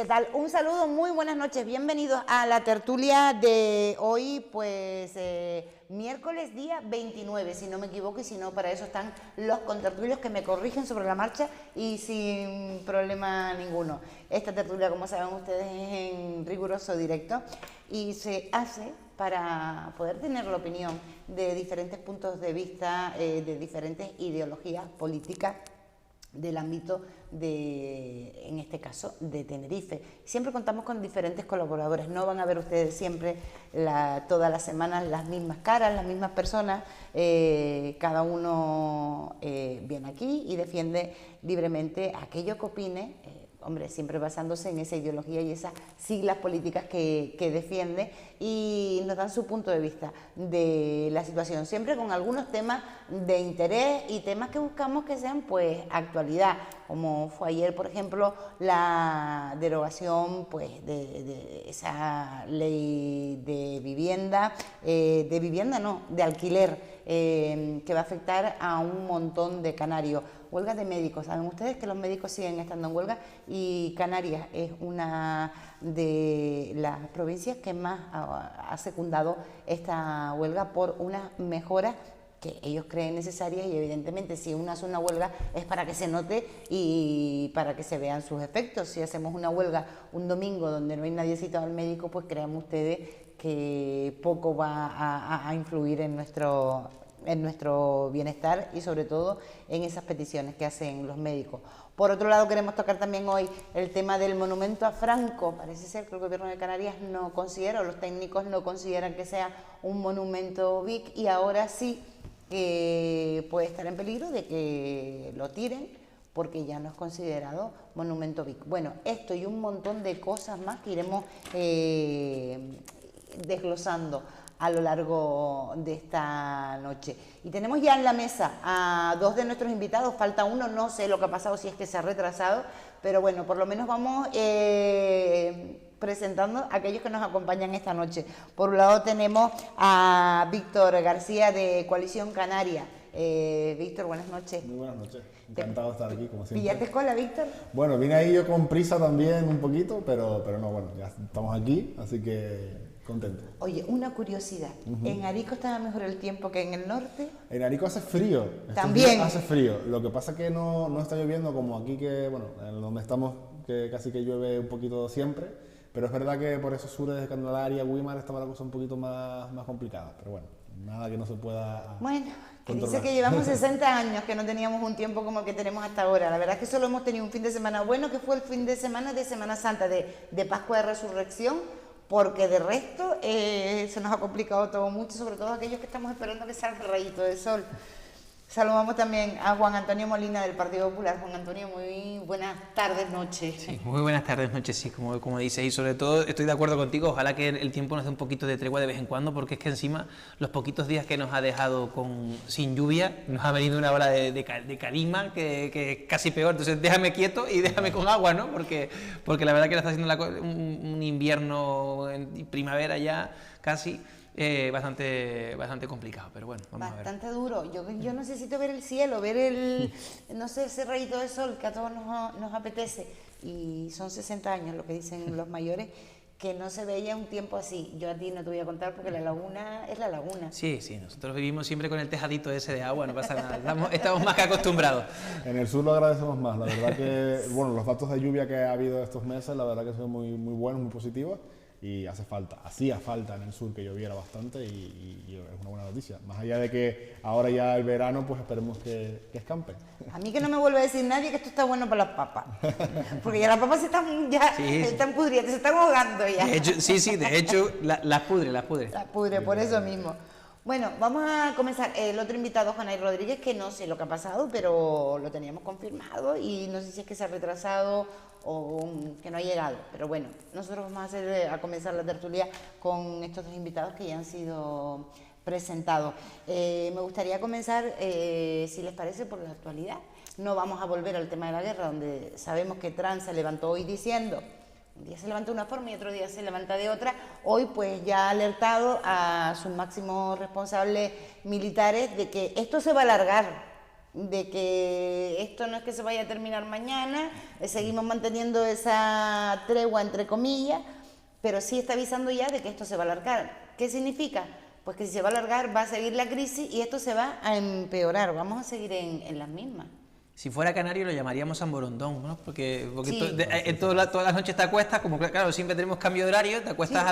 ¿Qué tal? Un saludo, muy buenas noches, bienvenidos a la tertulia de hoy, pues miércoles día 29, si no me equivoco, y si no, para eso están los contertulios que me corrigen sobre la marcha y sin problema ninguno. Esta tertulia, como saben ustedes, es en riguroso directo y se hace para poder tener la opinión de diferentes puntos de vista, de diferentes ideologías políticas del ámbito de, en este caso, de Tenerife. Siempre contamos con diferentes colaboradores, no van a ver ustedes siempre todas las semanas las mismas caras, las mismas personas, cada uno viene aquí y defiende libremente aquello que opine, hombre, siempre basándose en esa ideología y esas siglas políticas que defiende, y nos dan su punto de vista de la situación, siempre con algunos temas de interés y temas que buscamos que sean pues actualidad, como fue ayer, por ejemplo, la derogación pues de esa ley de vivienda, de alquiler, que va a afectar a un montón de canarios. Huelga de médicos, saben ustedes que los médicos siguen estando en huelga y Canarias es una de las provincias que más ha secundado esta huelga por unas mejoras que ellos creen necesarias, y evidentemente si uno hace una huelga es para que se note y para que se vean sus efectos. Si hacemos una huelga un domingo donde no hay nadie citado al médico, pues créanme ustedes que poco va a influir en nuestro bienestar y sobre todo en esas peticiones que hacen los médicos. Por otro lado, queremos tocar también hoy el tema del monumento a Franco. Parece ser que el gobierno de Canarias no considera, o los técnicos no consideran que sea un monumento BIC, y ahora sí que puede estar en peligro de que lo tiren porque ya no es considerado monumento BIC. Bueno, esto y un montón de cosas más que iremos desglosando a lo largo de esta noche. Y tenemos ya en la mesa a dos de nuestros invitados, falta uno, no sé lo que ha pasado, si es que se ha retrasado, pero bueno, por lo menos vamos presentando a aquellos que nos acompañan esta noche. Por un lado tenemos a Víctor García de Coalición Canaria. Víctor, buenas noches. Muy buenas noches, encantado de estar aquí como siempre. ¿Pillaste cola, Víctor? Bueno, vine ahí yo con prisa también un poquito, pero no, bueno, ya estamos aquí, así que contento. Oye, una curiosidad, ¿en Arico estaba mejor el tiempo que en el norte? En Arico hace frío. También. Hace frío, lo que pasa es que no está lloviendo como aquí, que bueno, en donde estamos, que casi que llueve un poquito siempre, pero es verdad que por esos sures de Candelaria, Güímar, estaba la cosa un poquito más complicada, pero bueno, nada que no se pueda Bueno, que controlar. dice que llevamos 60 años que no teníamos un tiempo como el que tenemos hasta ahora. La verdad es que solo hemos tenido un fin de semana bueno, que fue el fin de Semana Santa, de Pascua de Resurrección, porque de resto se nos ha complicado todo mucho, sobre todo aquellos que estamos esperando que salga el rayito de sol. Saludamos también a Juan Antonio Molina del Partido Popular. Juan Antonio, muy buenas tardes, noches. Sí, muy buenas tardes, noches, sí, como dices, y sobre todo estoy de acuerdo contigo, ojalá que el tiempo nos dé un poquito de tregua de vez en cuando, porque es que encima los poquitos días que nos ha dejado sin lluvia, nos ha venido una ola de calima que es casi peor, entonces déjame quieto y déjame con agua, ¿no? Porque la verdad que está haciendo un invierno en primavera ya casi. Bastante complicado, pero bueno, vamos a ver. Bastante duro. Yo necesito ver el cielo, ver no sé, ese rayito de sol que a todos nos apetece. Y son 60 años lo que dicen los mayores, que no se veía un tiempo así. Yo a ti no te voy a contar porque la laguna es la laguna. Sí, nosotros vivimos siempre con el tejadito ese de agua, no pasa nada, estamos más que acostumbrados. En el sur lo agradecemos más, la verdad que, bueno, los datos de lluvia que ha habido estos meses, la verdad que son muy buenos, muy positivos. Y hacía falta en el sur que lloviera bastante y es una buena noticia. Más allá de que ahora ya el verano, pues esperemos que escampe. A mí que no me vuelva a decir nadie que esto está bueno para las papas. Porque ya las papas están pudriendo, se están ahogando ya. De hecho, las pudre. Las pudre, por eso mismo. Bueno, vamos a comenzar. El otro invitado, Juanay Rodríguez, que no sé lo que ha pasado, pero lo teníamos confirmado y no sé si es que se ha retrasado o que no ha llegado. Pero bueno, nosotros vamos a comenzar la tertulia con estos dos invitados que ya han sido presentados. Me gustaría comenzar, si les parece, por la actualidad. No vamos a volver al tema de la guerra, donde sabemos que Trump se levantó hoy diciendo... Un día se levanta de una forma y otro día se levanta de otra. Hoy pues ya ha alertado a sus máximos responsables militares de que esto se va a alargar de que esto no es que se vaya a terminar mañana, seguimos manteniendo esa tregua entre comillas, pero sí está avisando ya de que esto se va a alargar. ¿Qué significa? Pues que si se va a alargar va a seguir la crisis y esto se va a empeorar, vamos a seguir en las mismas. Si fuera canario lo llamaríamos San Borondón, ¿no? Porque Sí. todas las noches te acuestas, como claro, siempre tenemos cambio de horario, te acuestas Sí.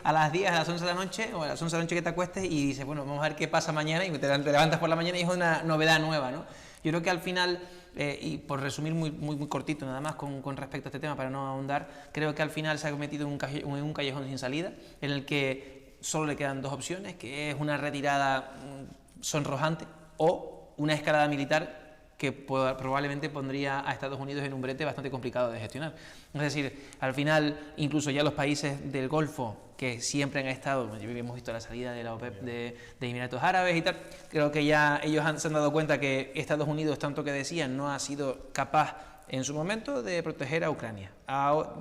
a las 10, a las 11 de la noche, o a las 11 de la noche que te acuestes y dices, bueno, vamos a ver qué pasa mañana, y te levantas por la mañana y es una novedad nueva, ¿no? Yo creo que al final, y por resumir muy cortito nada más con respecto a este tema, para no ahondar, creo que al final se ha metido en un callejón sin salida, en el que solo le quedan dos opciones, que es una retirada sonrojante o una escalada militar que probablemente pondría a Estados Unidos en un brete bastante complicado de gestionar. Es decir, al final, incluso ya los países del Golfo, que siempre han estado, hemos visto la salida de la OPEP de Emiratos Árabes y tal, creo que ya ellos se han dado cuenta que Estados Unidos, tanto que decían, no ha sido capaz en su momento de proteger a Ucrania.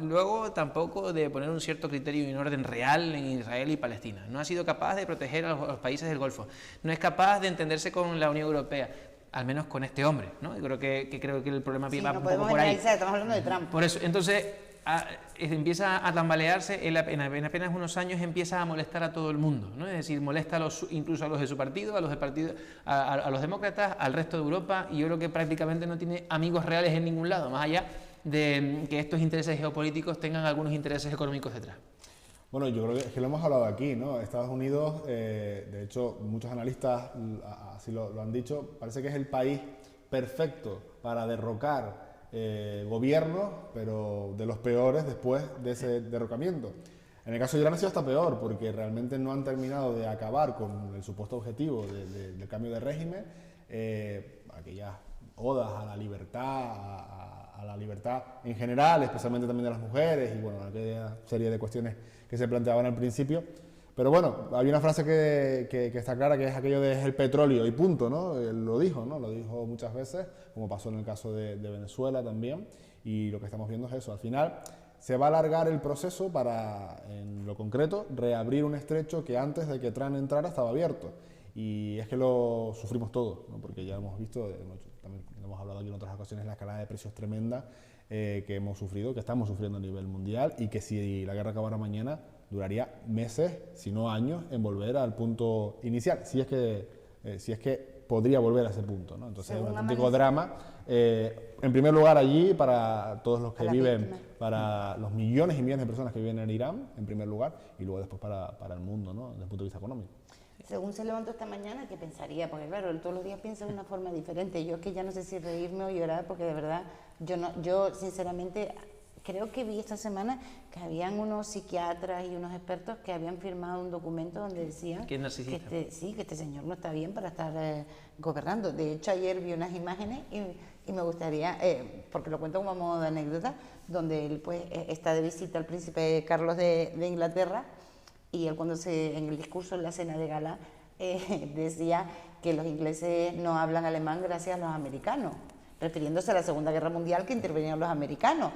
Luego tampoco de poner un cierto criterio y un orden real en Israel y Palestina. No ha sido capaz de proteger a los países del Golfo. No es capaz de entenderse con la Unión Europea. Al menos con este hombre, ¿no? Yo creo que el problema Sí, va no un poco podemos por ahí. generalizar, estamos hablando de Trump. Por eso, entonces, empieza a tambalearse, en apenas unos años empieza a molestar a todo el mundo, ¿no? Es decir, molesta incluso a los de su partido, a los demócratas, al resto de Europa, y yo creo que prácticamente no tiene amigos reales en ningún lado, más allá de que estos intereses geopolíticos tengan algunos intereses económicos detrás. Bueno, yo creo que es que lo hemos hablado aquí, ¿no? Estados Unidos, de hecho, muchos analistas así lo han dicho, parece que es el país perfecto para derrocar gobiernos, pero de los peores después de ese derrocamiento. En el caso de Irán ha sido hasta peor, porque realmente no han terminado de acabar con el supuesto objetivo del cambio de régimen, aquellas odas a la libertad, a la libertad en general, especialmente también de las mujeres, y bueno, aquella serie de cuestiones que se planteaban al principio. Pero bueno, hay una frase que está clara, que es aquello de es el petróleo y punto, ¿no? Él lo dijo, ¿no? Lo dijo muchas veces, como pasó en el caso de Venezuela también, y lo que estamos viendo es eso. Al final se va a alargar el proceso para, en lo concreto, reabrir un estrecho que antes de que Trump entrara estaba abierto. Y es que lo sufrimos todos, ¿no? Porque ya hemos visto, también hemos hablado aquí en otras ocasiones, la escalada de precios tremenda que hemos sufrido, que estamos sufriendo a nivel mundial, y que si la guerra acabara mañana, duraría meses, si no años, en volver al punto inicial, si es que podría volver a ese punto, ¿no? Entonces es un auténtico drama, en primer lugar allí, para todos los que viven, para los millones y millones de personas que viven en Irán, en primer lugar, y luego después para el mundo, ¿no? Desde el punto de vista económico. Según se levantó esta mañana, ¿qué pensaría? Porque claro, él todos los días piensa de una forma diferente. Yo es que ya no sé si reírme o llorar, porque de verdad, yo sinceramente creo que vi esta semana que habían unos psiquiatras y unos expertos que habían firmado un documento donde decían que este señor no está bien para estar gobernando. De hecho, ayer vi unas imágenes y me gustaría, porque lo cuento como modo de anécdota, donde él pues está de visita al príncipe Carlos de Inglaterra. Y él cuando en el discurso en la cena de gala decía que los ingleses no hablan alemán gracias a los americanos, refiriéndose a la Segunda Guerra Mundial, que intervenían los americanos.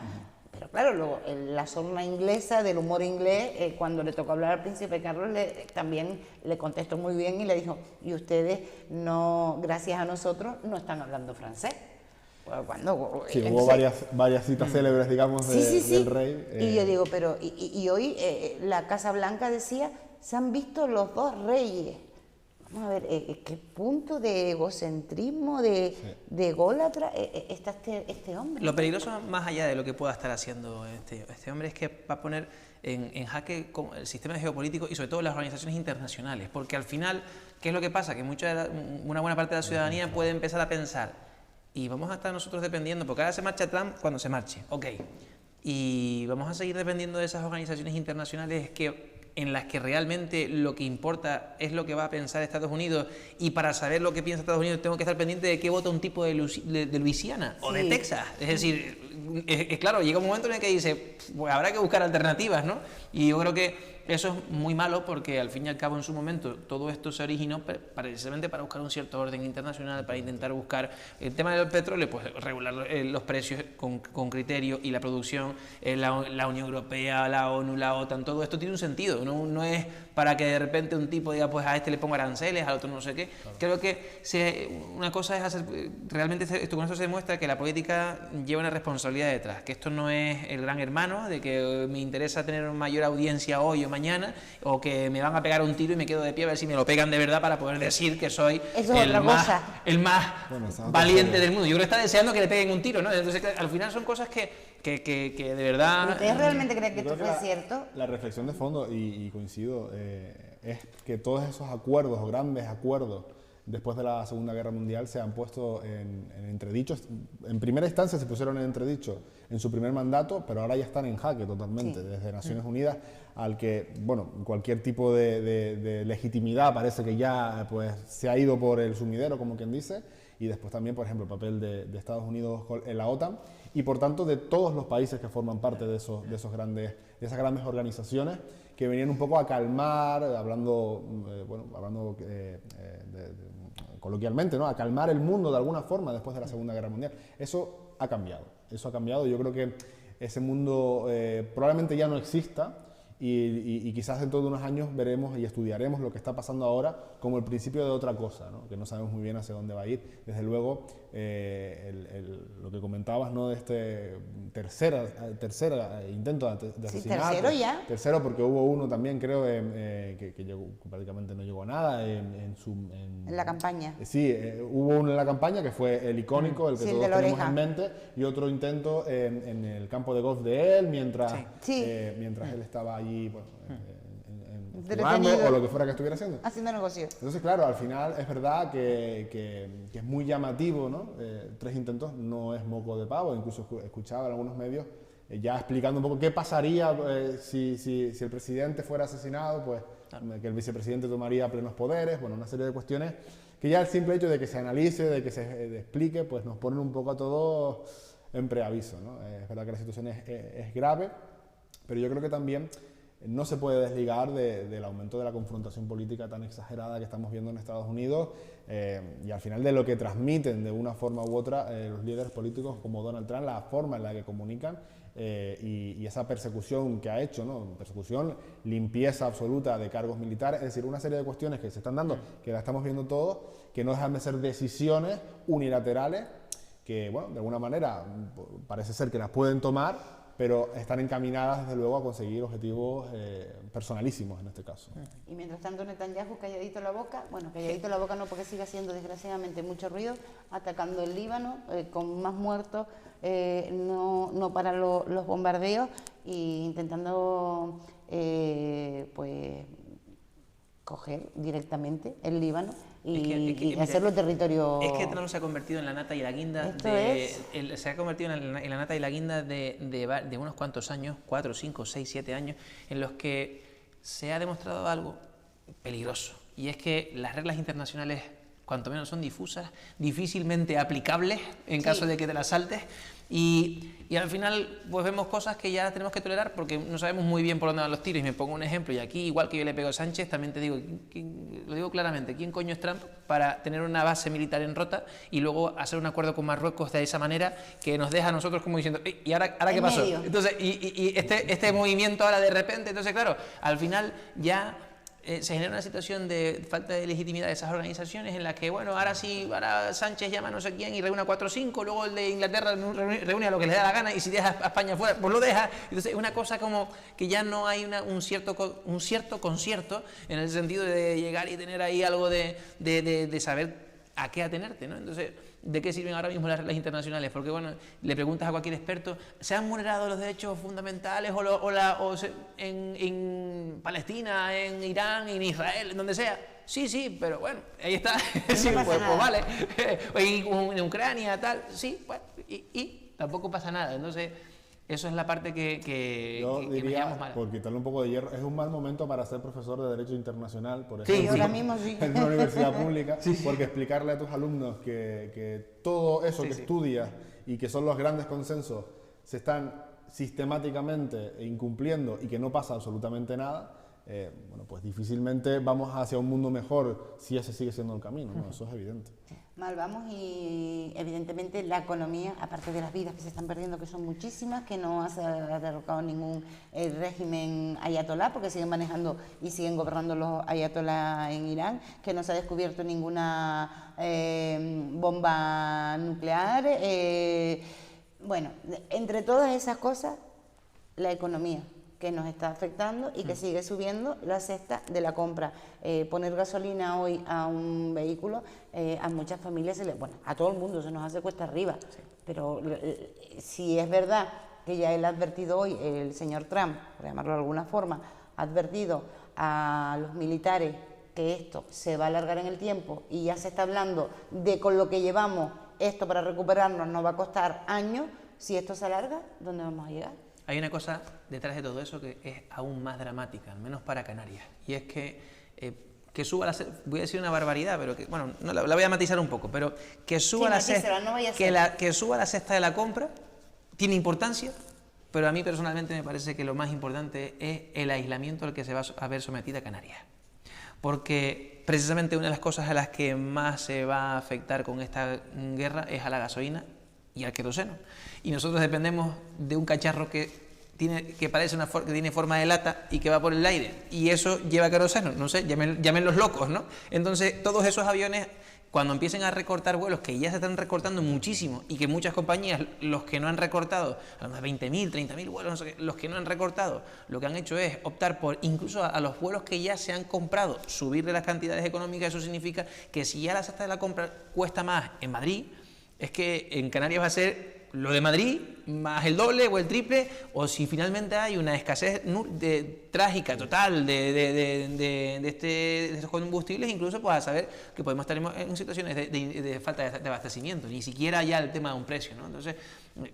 Pero claro, luego la sorna inglesa, del humor inglés, cuando le tocó hablar al príncipe Carlos, también le contestó muy bien y le dijo, y ustedes no, gracias a nosotros, no están hablando francés. Sí, hubo varias citas célebres, digamos, del rey. Y yo digo, pero y hoy la Casa Blanca decía, se han visto los dos reyes. Vamos a ver, ¿qué punto de egocentrismo, de ególatra está este hombre? Lo peligroso, más allá de lo que pueda estar haciendo este hombre, es que va a poner en jaque el sistema geopolítico y sobre todo las organizaciones internacionales. Porque al final, ¿qué es lo que pasa? Que una buena parte de la ciudadanía puede empezar a pensar, y vamos a estar nosotros dependiendo, porque ahora se marcha Trump cuando se marche, ok, y vamos a seguir dependiendo de esas organizaciones internacionales en las que realmente lo que importa es lo que va a pensar Estados Unidos, y para saber lo que piensa Estados Unidos tengo que estar pendiente de qué vota un tipo de Luisiana o de Texas. Es decir, claro, llega un momento en el que dice, pues habrá que buscar alternativas, ¿no? Y yo creo que eso es muy malo porque al fin y al cabo en su momento todo esto se originó precisamente para buscar un cierto orden internacional, para intentar buscar el tema del petróleo, pues regular los precios con criterio y la producción, la Unión Europea, la ONU, la OTAN, todo esto tiene un sentido, no es para que de repente un tipo diga, pues a este le pongo aranceles, al otro no sé qué. Claro. Creo que una cosa es hacer, realmente con esto se demuestra que la política lleva una responsabilidad detrás, que esto no es el gran hermano, de que me interesa tener mayor audiencia hoy o mañana, o que me van a pegar un tiro y me quedo de pie a ver si me lo pegan de verdad para poder decir que soy el más valiente del mundo. Yo creo que está deseando que le peguen un tiro, ¿no? Entonces, al final son cosas que de verdad... ¿Ustedes realmente creen que esto fue cierto? La reflexión de fondo, y coincido, es que todos esos acuerdos, o grandes acuerdos, después de la Segunda Guerra Mundial se han puesto en entredicho. En primera instancia se pusieron en entredicho en su primer mandato, pero ahora ya están en jaque totalmente, sí. Desde Naciones Unidas, al que, bueno, cualquier tipo de legitimidad parece que ya pues, se ha ido por el sumidero, como quien dice, y después también, por ejemplo, el papel de Estados Unidos en la OTAN, y por tanto de todos los países que forman parte de esas grandes organizaciones, que venían un poco a calmar, hablando coloquialmente, ¿no? A calmar el mundo de alguna forma después de la Segunda Guerra Mundial. Eso ha cambiado. Yo creo que ese mundo probablemente ya no exista y quizás dentro de unos años veremos y estudiaremos lo que está pasando ahora como el principio de otra cosa, ¿no? Que no sabemos muy bien hacia dónde va a ir. Desde luego, lo que comentabas, ¿no? De este tercer intento de asesinato. Sí, tercero ya. Tercero, porque hubo uno también, creo, que prácticamente no llegó a nada en la campaña. Sí, hubo uno en la campaña que fue el icónico, el que todos tenemos en mente, y otro intento en el campo de golf de él, mientras él estaba allí, bueno, jugando, o lo que fuera que estuviera haciendo. Haciendo negocio. Entonces, claro, al final es verdad que es muy llamativo, ¿no? 3 intentos no es moco de pavo. Incluso escuchaba en algunos medios ya explicando un poco qué pasaría si el presidente fuera asesinado, pues que el vicepresidente tomaría plenos poderes, bueno, una serie de cuestiones que ya el simple hecho de que se analice, de que se explique, pues nos ponen un poco a todos en preaviso, ¿no? Es verdad que la situación es grave, pero yo creo que también no se puede desligar del aumento de la confrontación política tan exagerada que estamos viendo en Estados Unidos y al final de lo que transmiten de una forma u otra los líderes políticos como Donald Trump, la forma en la que comunican y esa persecución que ha hecho, ¿no? Persecución, limpieza absoluta de cargos militares, es decir, una serie de cuestiones que se están dando, que la estamos viendo todos, que no dejan de ser decisiones unilaterales que, bueno, de alguna manera parece ser que las pueden tomar, pero están encaminadas, desde luego, a conseguir objetivos personalísimos en este caso. Y mientras tanto Netanyahu calladito la boca, bueno, calladito la boca no, porque sigue haciendo desgraciadamente mucho ruido, atacando el Líbano, con más muertos, no para los bombardeos, e intentando pues coger directamente el Líbano y hacerlo territorio. Es que Trump se ha convertido en la nata y la guinda se ha convertido en la nata y la guinda de unos cuantos años, 4, 5, 6, 7 años, en los que se ha demostrado algo peligroso, y es que las reglas internacionales, cuanto menos son difusas, difícilmente aplicables en caso de que te las saltes, y al final pues vemos cosas que ya tenemos que tolerar porque no sabemos muy bien por dónde van los tiros. Y me pongo un ejemplo, y aquí, igual que yo le pego a Sánchez, también te digo, lo digo claramente, ¿quién coño es Trump para tener una base militar en Rota y luego hacer un acuerdo con Marruecos de esa manera que nos deja a nosotros como diciendo, ¿y ahora qué pasó? Entonces, y este movimiento ahora de repente, entonces claro, al final ya se genera una situación de falta de legitimidad de esas organizaciones en la que, bueno, ahora Sánchez llama a no sé quién y reúne a 4 o 5, luego el de Inglaterra reúne a lo que le da la gana, y si deja a España fuera, pues lo deja. Entonces es una cosa como que ya no hay un cierto concierto en el sentido de llegar y tener ahí algo de saber a qué atenerte, ¿no? Entonces, ¿de qué sirven ahora mismo las reglas internacionales? Porque, bueno, le preguntas a cualquier experto, ¿se han vulnerado los derechos fundamentales en Palestina, en Irán, en Israel, en donde sea? Sí, pero bueno, ahí está. Sí, pues vale. En Ucrania, tal, sí, bueno, y tampoco pasa nada. Entonces, eso es la parte que diría, me llama mal. por quitarle un poco de hierro, es un mal momento para ser profesor de Derecho Internacional, por ejemplo, sí, ahora mismo sí. En una universidad pública, porque explicarle a tus alumnos que todo eso que estudias y que son los grandes consensos se están sistemáticamente incumpliendo y que no pasa absolutamente nada, bueno, pues difícilmente vamos hacia un mundo mejor si ese sigue siendo el camino, ¿no? Eso es evidente. Mal vamos y evidentemente la economía, aparte de las vidas que se están perdiendo, que son muchísimas, que no ha derrocado ningún régimen ayatolá, porque siguen manejando y siguen gobernando los ayatolá en Irán, que no se ha descubierto ninguna bomba nuclear. Bueno, entre todas esas cosas, la economía que nos está afectando y que sigue subiendo la cesta de la compra. Poner gasolina hoy a un vehículo, a muchas familias, bueno, a todo el mundo se nos hace cuesta arriba, pero si es verdad que ya él ha advertido hoy, el señor Trump, por llamarlo de alguna forma, ha advertido a los militares que esto se va a alargar en el tiempo y ya se está hablando de con lo que llevamos, esto para recuperarnos nos va a costar años, si esto se alarga, ¿dónde vamos a llegar? Hay una cosa detrás de todo eso que es aún más dramática, al menos para Canarias, y es que suba la cesta, voy a decir una barbaridad, pero que, bueno, no, la voy a matizar un poco, pero que suba, la cesta, que suba la cesta de la compra tiene importancia, pero a mí personalmente me parece que lo más importante es el aislamiento al que se va a ver sometida Canarias. Porque precisamente una de las cosas a las que más se va a afectar con esta guerra es a la gasolina y al queroseno. Y nosotros dependemos de un cacharro que parece que tiene forma de lata y que va por el aire. Y eso lleva queroseno, no sé, llamen los locos, ¿no? Entonces, todos esos aviones, cuando empiecen a recortar vuelos, que ya se están recortando muchísimo, y que muchas compañías, los que no han recortado, a lo mejor 20.000, 30.000 vuelos, no sé qué, los que no han recortado, lo que han hecho es optar por, incluso a los vuelos que ya se han comprado, subirle las cantidades económicas. Eso significa que si ya la cesta de la compra cuesta más en Madrid, es que en Canarias va a ser lo de Madrid más el doble o el triple, o si finalmente hay una escasez trágica, total, de estos combustibles, incluso pues a saber que podemos estar en situaciones de falta de abastecimiento, ni siquiera ya el tema de un precio, ¿no? Entonces,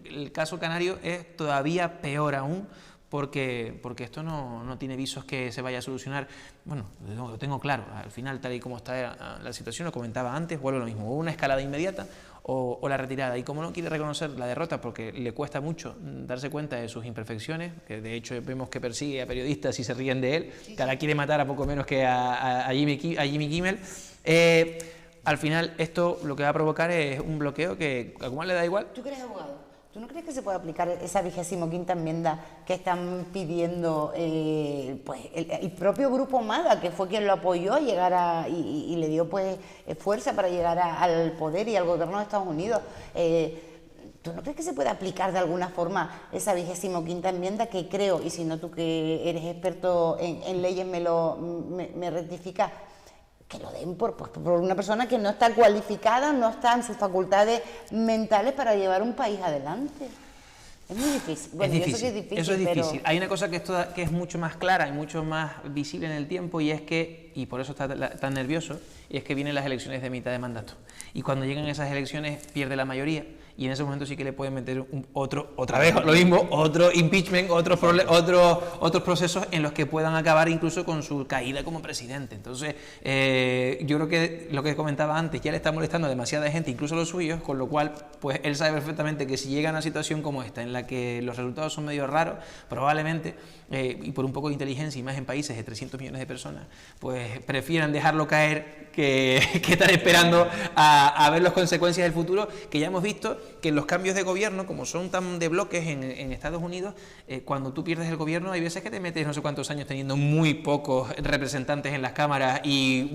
el caso canario es todavía peor aún, porque esto no tiene visos que se vaya a solucionar. Bueno, lo tengo claro, al final, tal y como está la situación, lo comentaba antes, vuelvo a lo mismo, o una escalada inmediata o la retirada, y como no quiere reconocer la derrota porque le cuesta mucho darse cuenta de sus imperfecciones, que de hecho vemos que persigue a periodistas y se ríen de él, que ahora quiere matar a poco menos que a Jimmy Kimmel, al final esto lo que va a provocar es un bloqueo que a Kumar le da igual. ¿Tú que eres abogado? ¿Tú no crees que se puede aplicar esa 25ª enmienda que están pidiendo pues el propio Grupo MAGA, que fue quien lo apoyó a llegar y le dio pues fuerza para llegar al poder y al gobierno de Estados Unidos? ¿Tú no crees que se puede aplicar de alguna forma esa 25ª enmienda que creo, y si no tú que eres experto en leyes me rectificas, que lo den por una persona que no está cualificada, no está en sus facultades mentales para llevar un país adelante? Es muy difícil. Bueno, es difícil. Yo sé que es difícil, eso es difícil. Pero... Hay una cosa que es mucho más clara y mucho más visible en el tiempo, y es que, y por eso está tan nervioso, y es que vienen las elecciones de mitad de mandato. Y cuando llegan esas elecciones pierde la mayoría, y en ese momento sí que le pueden meter otra vez lo mismo, otro impeachment, otros procesos en los que puedan acabar incluso con su caída como presidente. Entonces, yo creo que lo que comentaba antes, ya le está molestando a demasiada gente, incluso a los suyos, con lo cual, pues él sabe perfectamente que si llega a una situación como esta, en la que los resultados son medio raros, probablemente, y por un poco de inteligencia, y más en países de 300 millones de personas, pues prefieran dejarlo caer que estar esperando a ver las consecuencias del futuro, que ya hemos visto que los cambios de gobierno, como son tan de bloques en Estados Unidos, cuando tú pierdes el gobierno hay veces que te metes no sé cuántos años teniendo muy pocos representantes en las cámaras y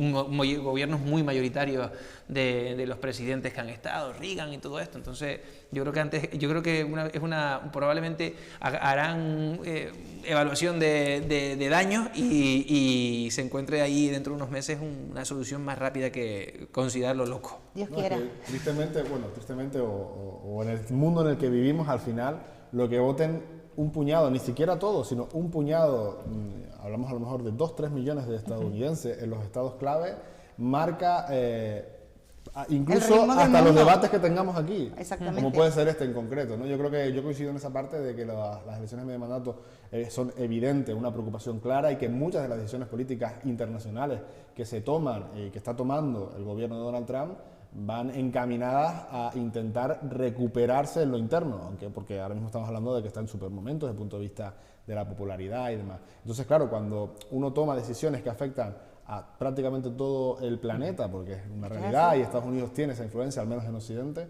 gobiernos muy mayoritarios de los presidentes que han estado, Reagan y todo esto. Entonces yo creo que probablemente harán evaluación de daños y se encuentre ahí dentro de unos meses una solución más rápida que considerarlo loco. Dios quiera. Tristemente o en el mundo en el que vivimos, al final, lo que voten un puñado, ni siquiera todos, sino un puñado, hablamos a lo mejor de 2-3 millones de estadounidenses en los estados clave, marca incluso hasta los debates que tengamos aquí, como puede ser este en concreto, ¿no? Yo creo que yo coincido en esa parte de que las elecciones de medio mandato son evidentes, una preocupación clara, y que muchas de las decisiones políticas internacionales que se toman y que está tomando el gobierno de Donald Trump van encaminadas a intentar recuperarse en lo interno, porque ahora mismo estamos hablando de que está en super momentos desde el punto de vista de la popularidad y demás. Entonces, claro, cuando uno toma decisiones que afectan a prácticamente todo el planeta, porque es una realidad y Estados Unidos tiene esa influencia, al menos en Occidente,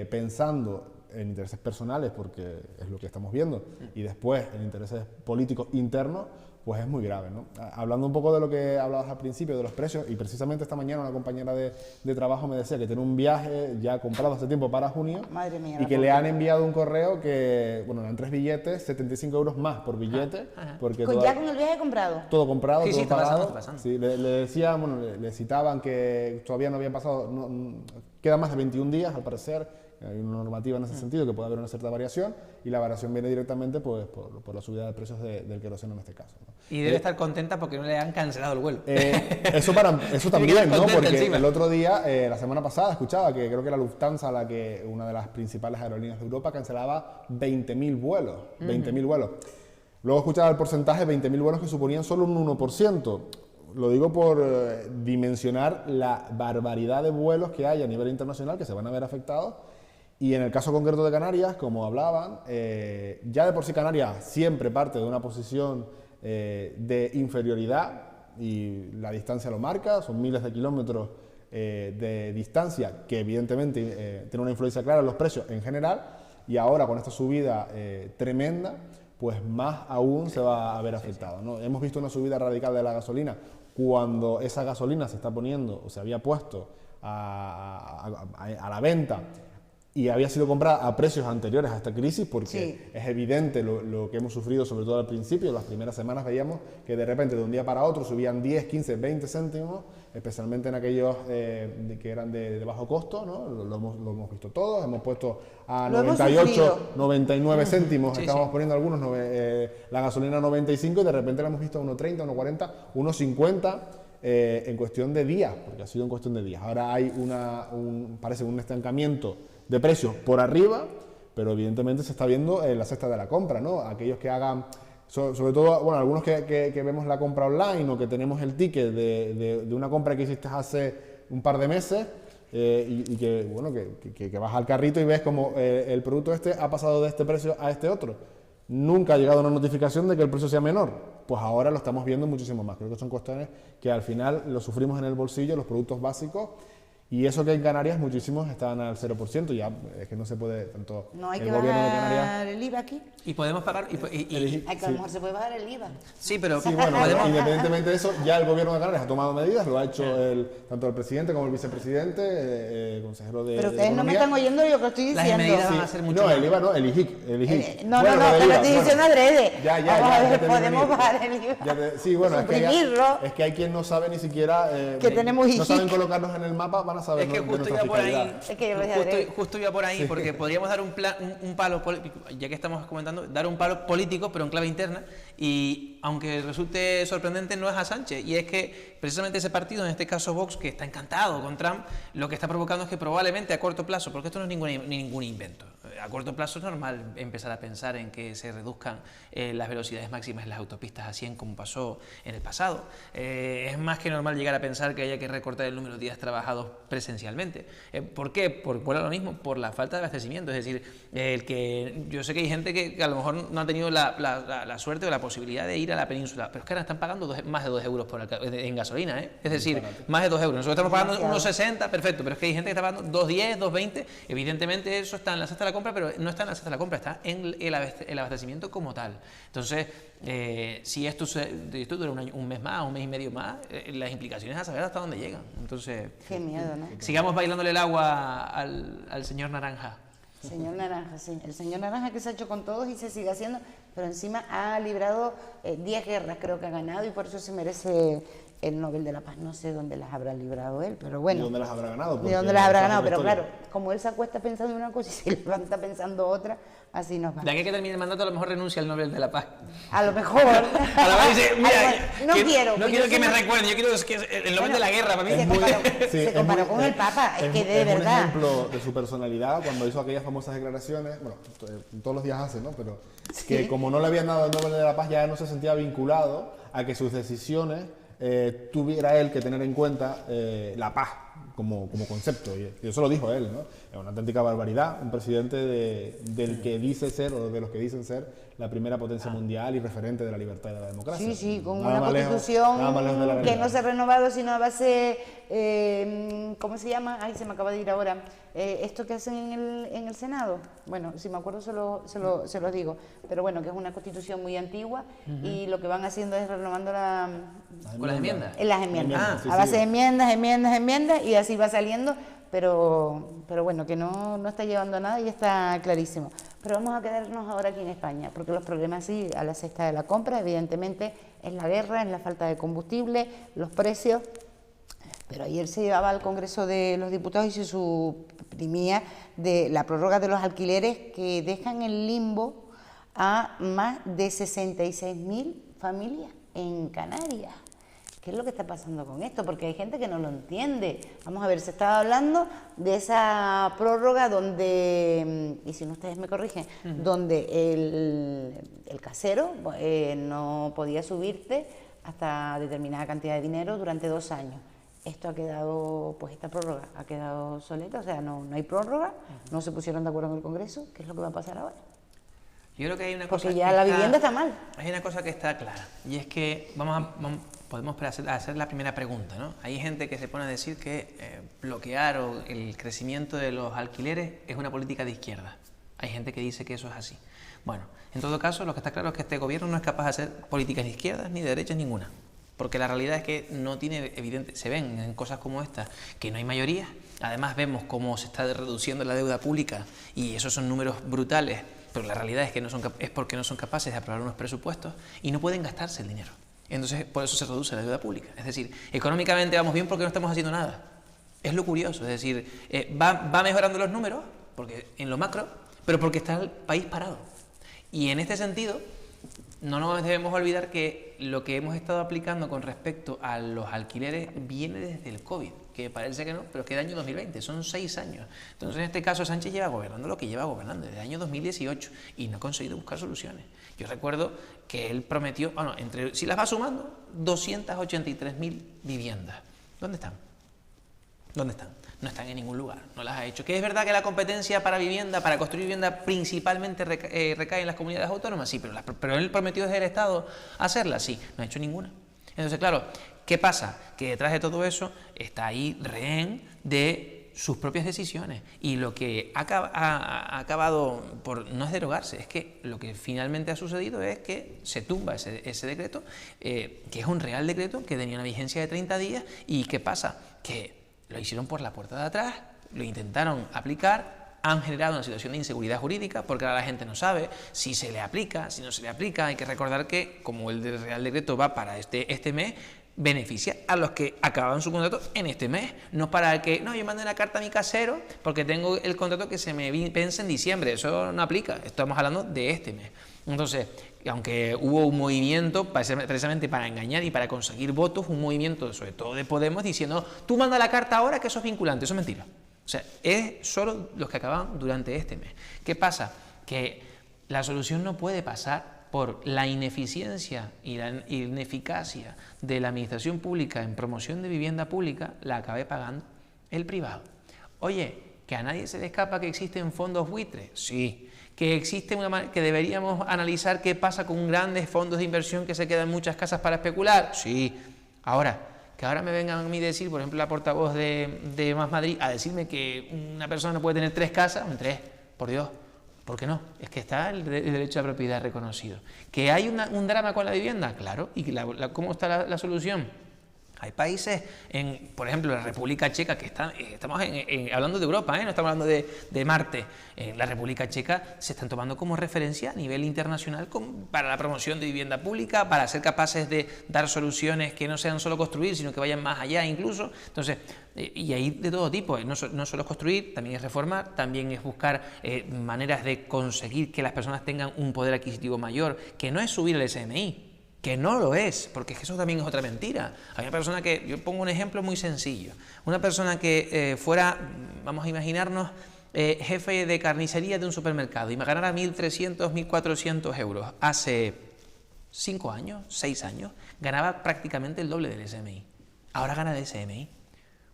pensando en intereses personales, porque es lo que estamos viendo, y después en intereses políticos internos, pues es muy grave, ¿no? Hablando un poco de lo que hablabas al principio, de los precios, y precisamente esta mañana una compañera de trabajo me decía que tiene un viaje ya comprado hace tiempo para junio, Madre mía, y que le han enviado un correo que, bueno, eran 3 billetes, 75 euros más por billete, porque Ya con el viaje comprado. todo comprado, Sí, todo sí, está pagado. pasando, está pasando. Sí, le decían, bueno, le citaban que todavía no habían pasado, quedan más de 21 días al parecer. Hay una normativa en ese sentido que puede haber una cierta variación, y la variación viene directamente pues, por la subida de precios del queroseno en este caso, ¿no? Y debe estar contenta porque no le han cancelado el vuelo. Eso también, ¿no? contenta Porque encima. el otro día, la semana pasada, escuchaba que creo que la Lufthansa, una de las principales aerolíneas de Europa, cancelaba 20.000 vuelos. 20.000 vuelos. Luego escuchaba el porcentaje, 20.000 vuelos que suponían solo un 1%. Lo digo por dimensionar la barbaridad de vuelos que hay a nivel internacional que se van a ver afectados. Y en el caso concreto de Canarias, como hablaban, ya de por sí Canarias siempre parte de una posición de inferioridad, y la distancia lo marca, son miles de kilómetros de distancia que evidentemente tiene una influencia clara en los precios en general, y ahora con esta subida tremenda, pues más aún se va a ver afectado, ¿no? Hemos visto una subida radical de la gasolina cuando esa gasolina se está poniendo o se había puesto a la venta y había sido comprada a precios anteriores a esta crisis, porque es evidente lo que hemos sufrido, sobre todo al principio. Las primeras semanas veíamos que de repente de un día para otro subían 10, 15, 20 céntimos, especialmente en aquellos que eran de bajo costo, ¿no? Lo hemos visto todos, hemos puesto a 98, 99 céntimos, estamos poniendo algunos, la gasolina a 95, y de repente la hemos visto a 1,30, 1,40, 1,50, en cuestión de días, porque ha sido en cuestión de días. Ahora hay parece un estancamiento de precios por arriba, pero evidentemente se está viendo en la cesta de la compra, ¿no? Aquellos que hagan, sobre todo, bueno, algunos que vemos la compra online o que tenemos el ticket de una compra que hiciste hace un par de meses, y que, bueno, que vas al carrito y ves como el producto este ha pasado de este precio a este otro. Nunca ha llegado una notificación de que el precio sea menor. Pues ahora lo estamos viendo muchísimo más. Creo que son cuestiones que al final lo sufrimos en el bolsillo, los productos básicos. Y eso que en Canarias muchísimos están al 0%, ya es que no se puede tanto. No hay el que gobierno de bajar Canarias. el IVA aquí. Y podemos pagar. Ay, que a lo mejor se puede bajar el IVA. Sí, pero Sí, bueno, podemos. independientemente de eso, ya el gobierno de Canarias ha tomado medidas, lo ha hecho tanto el presidente como el vicepresidente, consejero de. Pero ustedes no me Economía. están oyendo lo que estoy Las diciendo. medidas van a ser mucho No, más. el IVA no, el IGIC. El IGIC. No, Bueno, no, lo del que lo IVA, estoy bueno. diciendo adrede. Ya Vamos a ver, te vi podemos venir. bajar el IVA. Sí, bueno, Suprimirlo. es que hay quien no sabe ni siquiera. Que tenemos no IGIC. saben colocarnos en el mapa, van a saber Es que de justo nuestra iba por ahí. fiscalidad. Es que yo lo decía adrede. Justo iba por ahí, porque podríamos dar un palo, ya que estamos comentando, dar un palo político, pero en clave interna, y aunque resulte sorprendente, no es a Sánchez, y es que precisamente ese partido, en este caso Vox, que está encantado con Trump, lo que está provocando es que probablemente a corto plazo, porque esto no es ningún invento, a corto plazo es normal empezar a pensar en que se reduzcan las velocidades máximas en las autopistas a 100, como pasó en el pasado. Es más que normal llegar a pensar que haya que recortar el número de días trabajados presencialmente. ¿Por qué? Por lo mismo, por la falta de abastecimiento. Es decir, yo sé que hay gente que a lo mejor no ha tenido la suerte o la posibilidad de ir a la península, pero es que ahora están pagando más de 2 euros en gasolina, ¿eh? Es decir, más de 2 euros. Nosotros estamos pagando unos 60, perfecto, pero es que hay gente que está pagando 2,10, 2,20. Evidentemente eso está en la cesta de la compra, pero no está en la cesta de la compra, está en el abastecimiento como tal. Entonces, si esto dura un mes más, un mes y medio más, las implicaciones a saber hasta dónde llegan. Entonces, Qué miedo, ¿no? sigamos bailándole el agua al señor Naranja. Señor Naranja, sí. El señor Naranja que se ha hecho con todos y se sigue haciendo, pero encima ha librado 10 guerras, creo que ha ganado, y por eso se merece el Nobel de la Paz. No sé dónde las habrá librado él, pero bueno. ¿De dónde las habrá ganado? ¿De dónde las habrá ganado? Pero claro, como él se acuesta pensando en una cosa y se levanta pensando otra, así nos va. De aquí que termine el mandato, a lo mejor renuncia al Nobel de la Paz. A lo mejor. A la vez dice, mira, no quiero. No quiero que me recuerden, yo quiero que el Nobel de la guerra para mí. Se comparó con el Papa, es que de verdad. Un ejemplo de su personalidad cuando hizo aquellas famosas declaraciones, bueno, todos los días hace, ¿no? Pero que como no le habían dado el Nobel de la Paz, ya no se sentía vinculado a que sus decisiones tuviera él que tener en cuenta la paz como concepto. Y eso lo dijo él, ¿no? Es una auténtica barbaridad un presidente del que dice ser, o de los que dicen ser, la primera potencia mundial y referente de la libertad y de la democracia. Sí, sí, con Nada una más constitución nada más lejos de la que realidad. no se ha renovado sino a base, ¿cómo se llama? Ay, se me acaba de ir ahora. Esto que hacen en el Senado, bueno, si me acuerdo se lo digo, pero bueno, que es una constitución muy antigua y lo que van haciendo es renovando ¿Con las enmiendas? las enmiendas, Sí, a base sí. de enmiendas y así va saliendo, pero bueno, que no está llevando a nada y está clarísimo. Pero vamos a quedarnos ahora aquí en España, porque los problemas sí, a la cesta de la compra, evidentemente, es la guerra, es la falta de combustible, los precios. Pero ayer se llevaba al Congreso de los Diputados y se suprimía de la prórroga de los alquileres que dejan en limbo a más de 66.000 familias en Canarias. ¿Qué es lo que está pasando con esto? Porque hay gente que no lo entiende. Vamos a ver, se estaba hablando de esa prórroga donde, y si no ustedes me corrigen, donde el casero no podía subirte hasta determinada cantidad de dinero durante 2 años. Esto ha quedado, pues esta prórroga ha quedado obsoleta, o sea, no hay prórroga, no se pusieron de acuerdo en el Congreso. ¿Qué es lo que va a pasar ahora? Yo creo que hay una cosa Porque ya la vivienda está mal. Hay una cosa que está clara, y es que podemos hacer la primera pregunta, ¿no? Hay gente que se pone a decir que bloquear el crecimiento de los alquileres es una política de izquierda. Hay gente que dice que eso es así. Bueno, en todo caso, lo que está claro es que este gobierno no es capaz de hacer políticas ni de izquierdas ni de derechas ninguna. Porque la realidad es que no tiene evidente, se ven en cosas como esta que no hay mayoría. Además vemos cómo se está reduciendo la deuda pública y esos son números brutales, pero la realidad es que es porque no son capaces de aprobar unos presupuestos y no pueden gastarse el dinero. Entonces por eso se reduce la deuda pública. Es decir, económicamente vamos bien porque no estamos haciendo nada. Es lo curioso, es decir, va mejorando los números porque en lo macro, pero porque está el país parado. Y en este sentido, no nos debemos olvidar que lo que hemos estado aplicando con respecto a los alquileres viene desde el COVID, que parece que no, pero es que del año 2020, son 6 años. Entonces, en este caso, Sánchez lleva gobernando lo que lleva gobernando desde el año 2018 y no ha conseguido buscar soluciones. Yo recuerdo que él prometió, bueno, si las va sumando, 283.000 viviendas. ¿Dónde están? ¿Dónde están? No están en ningún lugar, no las ha hecho. Que es verdad que la competencia para vivienda, para construir vivienda, principalmente recae en las comunidades autónomas, sí, pero él prometió desde el Estado hacerla, sí, no ha hecho ninguna. Entonces, claro, ¿qué pasa? Que detrás de todo eso está ahí rehén de sus propias decisiones y lo que ha acabado por no es derogarse, es que lo que finalmente ha sucedido es que se tumba ese decreto, que es un real decreto que tenía una vigencia de 30 días y ¿qué pasa? Que lo hicieron por la puerta de atrás, lo intentaron aplicar, han generado una situación de inseguridad jurídica porque ahora la gente no sabe si se le aplica, si no se le aplica. Hay que recordar que como el Real Decreto va para este mes, beneficia a los que acaban su contrato en este mes, no para el que, no, yo mandé una carta a mi casero porque tengo el contrato que se me vence en diciembre, eso no aplica, estamos hablando de este mes. Entonces, aunque hubo un movimiento precisamente para engañar y para conseguir votos, un movimiento sobre todo de Podemos diciendo, tú manda la carta ahora que eso es vinculante, eso es mentira. O sea, es solo los que acaban durante este mes. ¿Qué pasa? Que la solución no puede pasar por la ineficiencia y la ineficacia de la administración pública en promoción de vivienda pública, la acabe pagando el privado. Oye, que a nadie se le escapa que existen fondos buitres, sí. Que existe que deberíamos analizar qué pasa con grandes fondos de inversión que se quedan en muchas casas para especular, sí. Ahora, que ahora me vengan a mí decir, por ejemplo, la portavoz de Más Madrid, a decirme que una persona no puede tener 3 casas, 3, por Dios. ¿Por qué no? Es que está el derecho a propiedad reconocido. ¿Que hay un drama con la vivienda? Claro. ¿Y cómo está la solución? Hay países, por ejemplo, la República Checa, que estamos hablando de Europa, no estamos hablando de Marte. En la República Checa se están tomando como referencia a nivel internacional para la promoción de vivienda pública, para ser capaces de dar soluciones que no sean solo construir, sino que vayan más allá incluso. Entonces, y hay de todo tipo, no solo es construir, también es reformar, también es buscar maneras de conseguir que las personas tengan un poder adquisitivo mayor, que no es subir el SMI, que no lo es, porque eso también es otra mentira. Hay una persona que, yo pongo un ejemplo muy sencillo, una persona que fuera, vamos a imaginarnos, jefe de carnicería de un supermercado y me ganara 1.300, 1.400 euros hace 5 años, 6 años, ganaba prácticamente el doble del SMI. Ahora gana el SMI.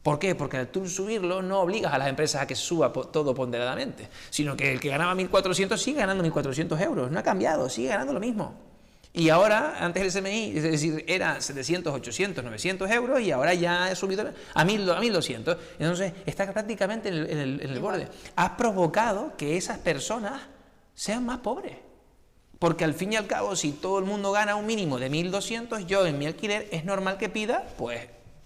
¿Por qué? Porque al tú subirlo no obligas a las empresas a que suba todo ponderadamente, sino que el que ganaba 1.400 sigue ganando 1.400 euros, no ha cambiado, sigue ganando lo mismo. Y ahora, antes el SMI, es decir, era 700, 800, 900 euros y ahora ya ha subido a 1.200. Entonces, está prácticamente en el borde. Has provocado que esas personas sean más pobres. Porque al fin y al cabo, si todo el mundo gana un mínimo de 1.200, yo en mi alquiler es normal que pida, pues,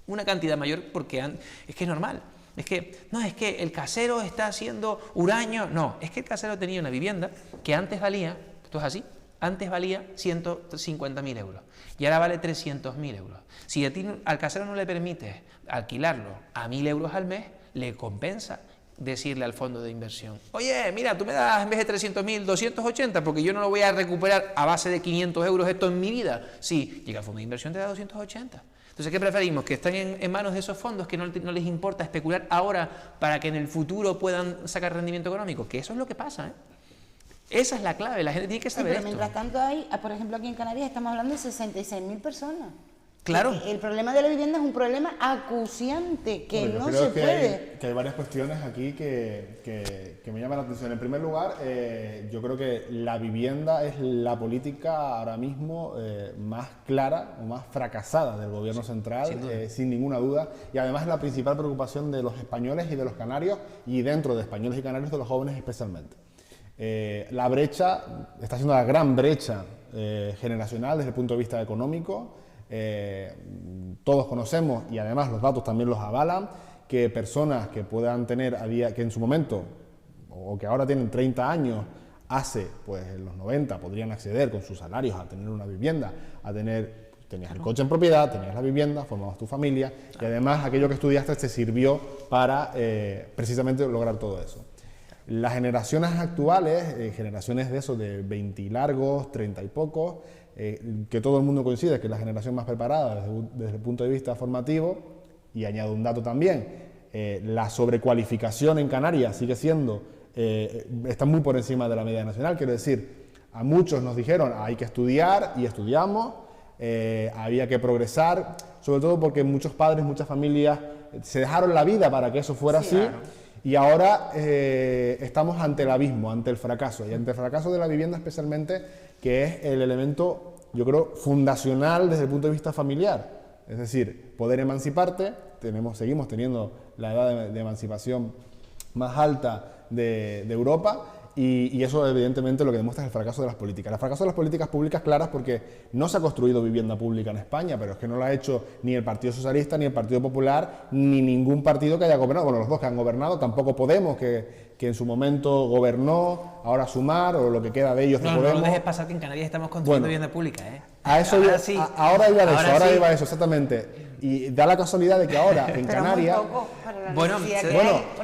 una cantidad mayor, porque es que es normal. Es que, no, es que el casero está haciendo huraño. No, es que el casero tenía una vivienda que antes valía, esto es así, antes valía 150.000 euros y ahora vale 300.000 euros. Si a ti, al casero no le permites alquilarlo a 1.000 euros al mes, le compensa decirle al fondo de inversión: oye, mira, tú me das en vez de 300.000, 280, porque yo no lo voy a recuperar a base de 500 euros esto en mi vida. Sí, llega el fondo de inversión, te da 280. Entonces, ¿qué preferimos? ¿Que estén en manos de esos fondos que no les importa especular ahora para que en el futuro puedan sacar rendimiento económico? Que eso es lo que pasa, ¿eh? Esa es la clave, la gente tiene que saber pero esto. mientras tanto hay, por ejemplo, aquí en Canarias estamos hablando de 66.000 personas. Claro. El problema de la vivienda es un problema acuciante, que Bueno, no creo se puede. que hay varias cuestiones aquí que me llaman la atención. En primer lugar, yo creo que la vivienda es la política ahora mismo más clara o más fracasada del gobierno central, sin ninguna duda. Y además es la principal preocupación de los españoles y de los canarios, y dentro de españoles y canarios de los jóvenes especialmente. La brecha, está siendo la gran brecha generacional desde el punto de vista económico. Todos conocemos, y además los datos también los avalan, que personas que puedan tener que en su momento, o que ahora tienen 30 años, pues en los 90 podrían acceder con sus salarios a tener una vivienda, tenías el coche en propiedad, tenías la vivienda, formabas tu familia, y además aquello que estudiaste te sirvió para precisamente lograr todo eso. Las generaciones actuales, generaciones de esos de 20 y largos, 30 y pocos, que todo el mundo coincide que es la generación más preparada desde el punto de vista formativo, y añado un dato también, la sobrecualificación en Canarias sigue siendo, está muy por encima de la media nacional. Quiero decir, a muchos nos dijeron hay que estudiar y estudiamos, había que progresar, sobre todo porque muchos padres, muchas familias se dejaron la vida para que eso fuera así. Claro. Y ahora estamos ante el abismo, ante el fracaso, y ante el fracaso de la vivienda especialmente, que es el elemento, yo creo, fundacional desde el punto de vista familiar. Es decir, poder emanciparte, seguimos teniendo la edad de emancipación más alta de Europa, y eso evidentemente lo que demuestra es el fracaso de las políticas. El fracaso de las políticas públicas claras, porque no se ha construido vivienda pública en España, pero es que no lo ha hecho ni el Partido Socialista, ni el Partido Popular, ni ningún partido que haya gobernado. Bueno, los dos que han gobernado, tampoco Podemos, que en su momento gobernó, ahora Sumar, o lo que queda de ellos de Podemos. No lo dejes pasar, que en Canarias estamos construyendo vivienda pública, ¿eh? A eso ahora iba eso, exactamente. Y da la casualidad de que ahora en Canarias,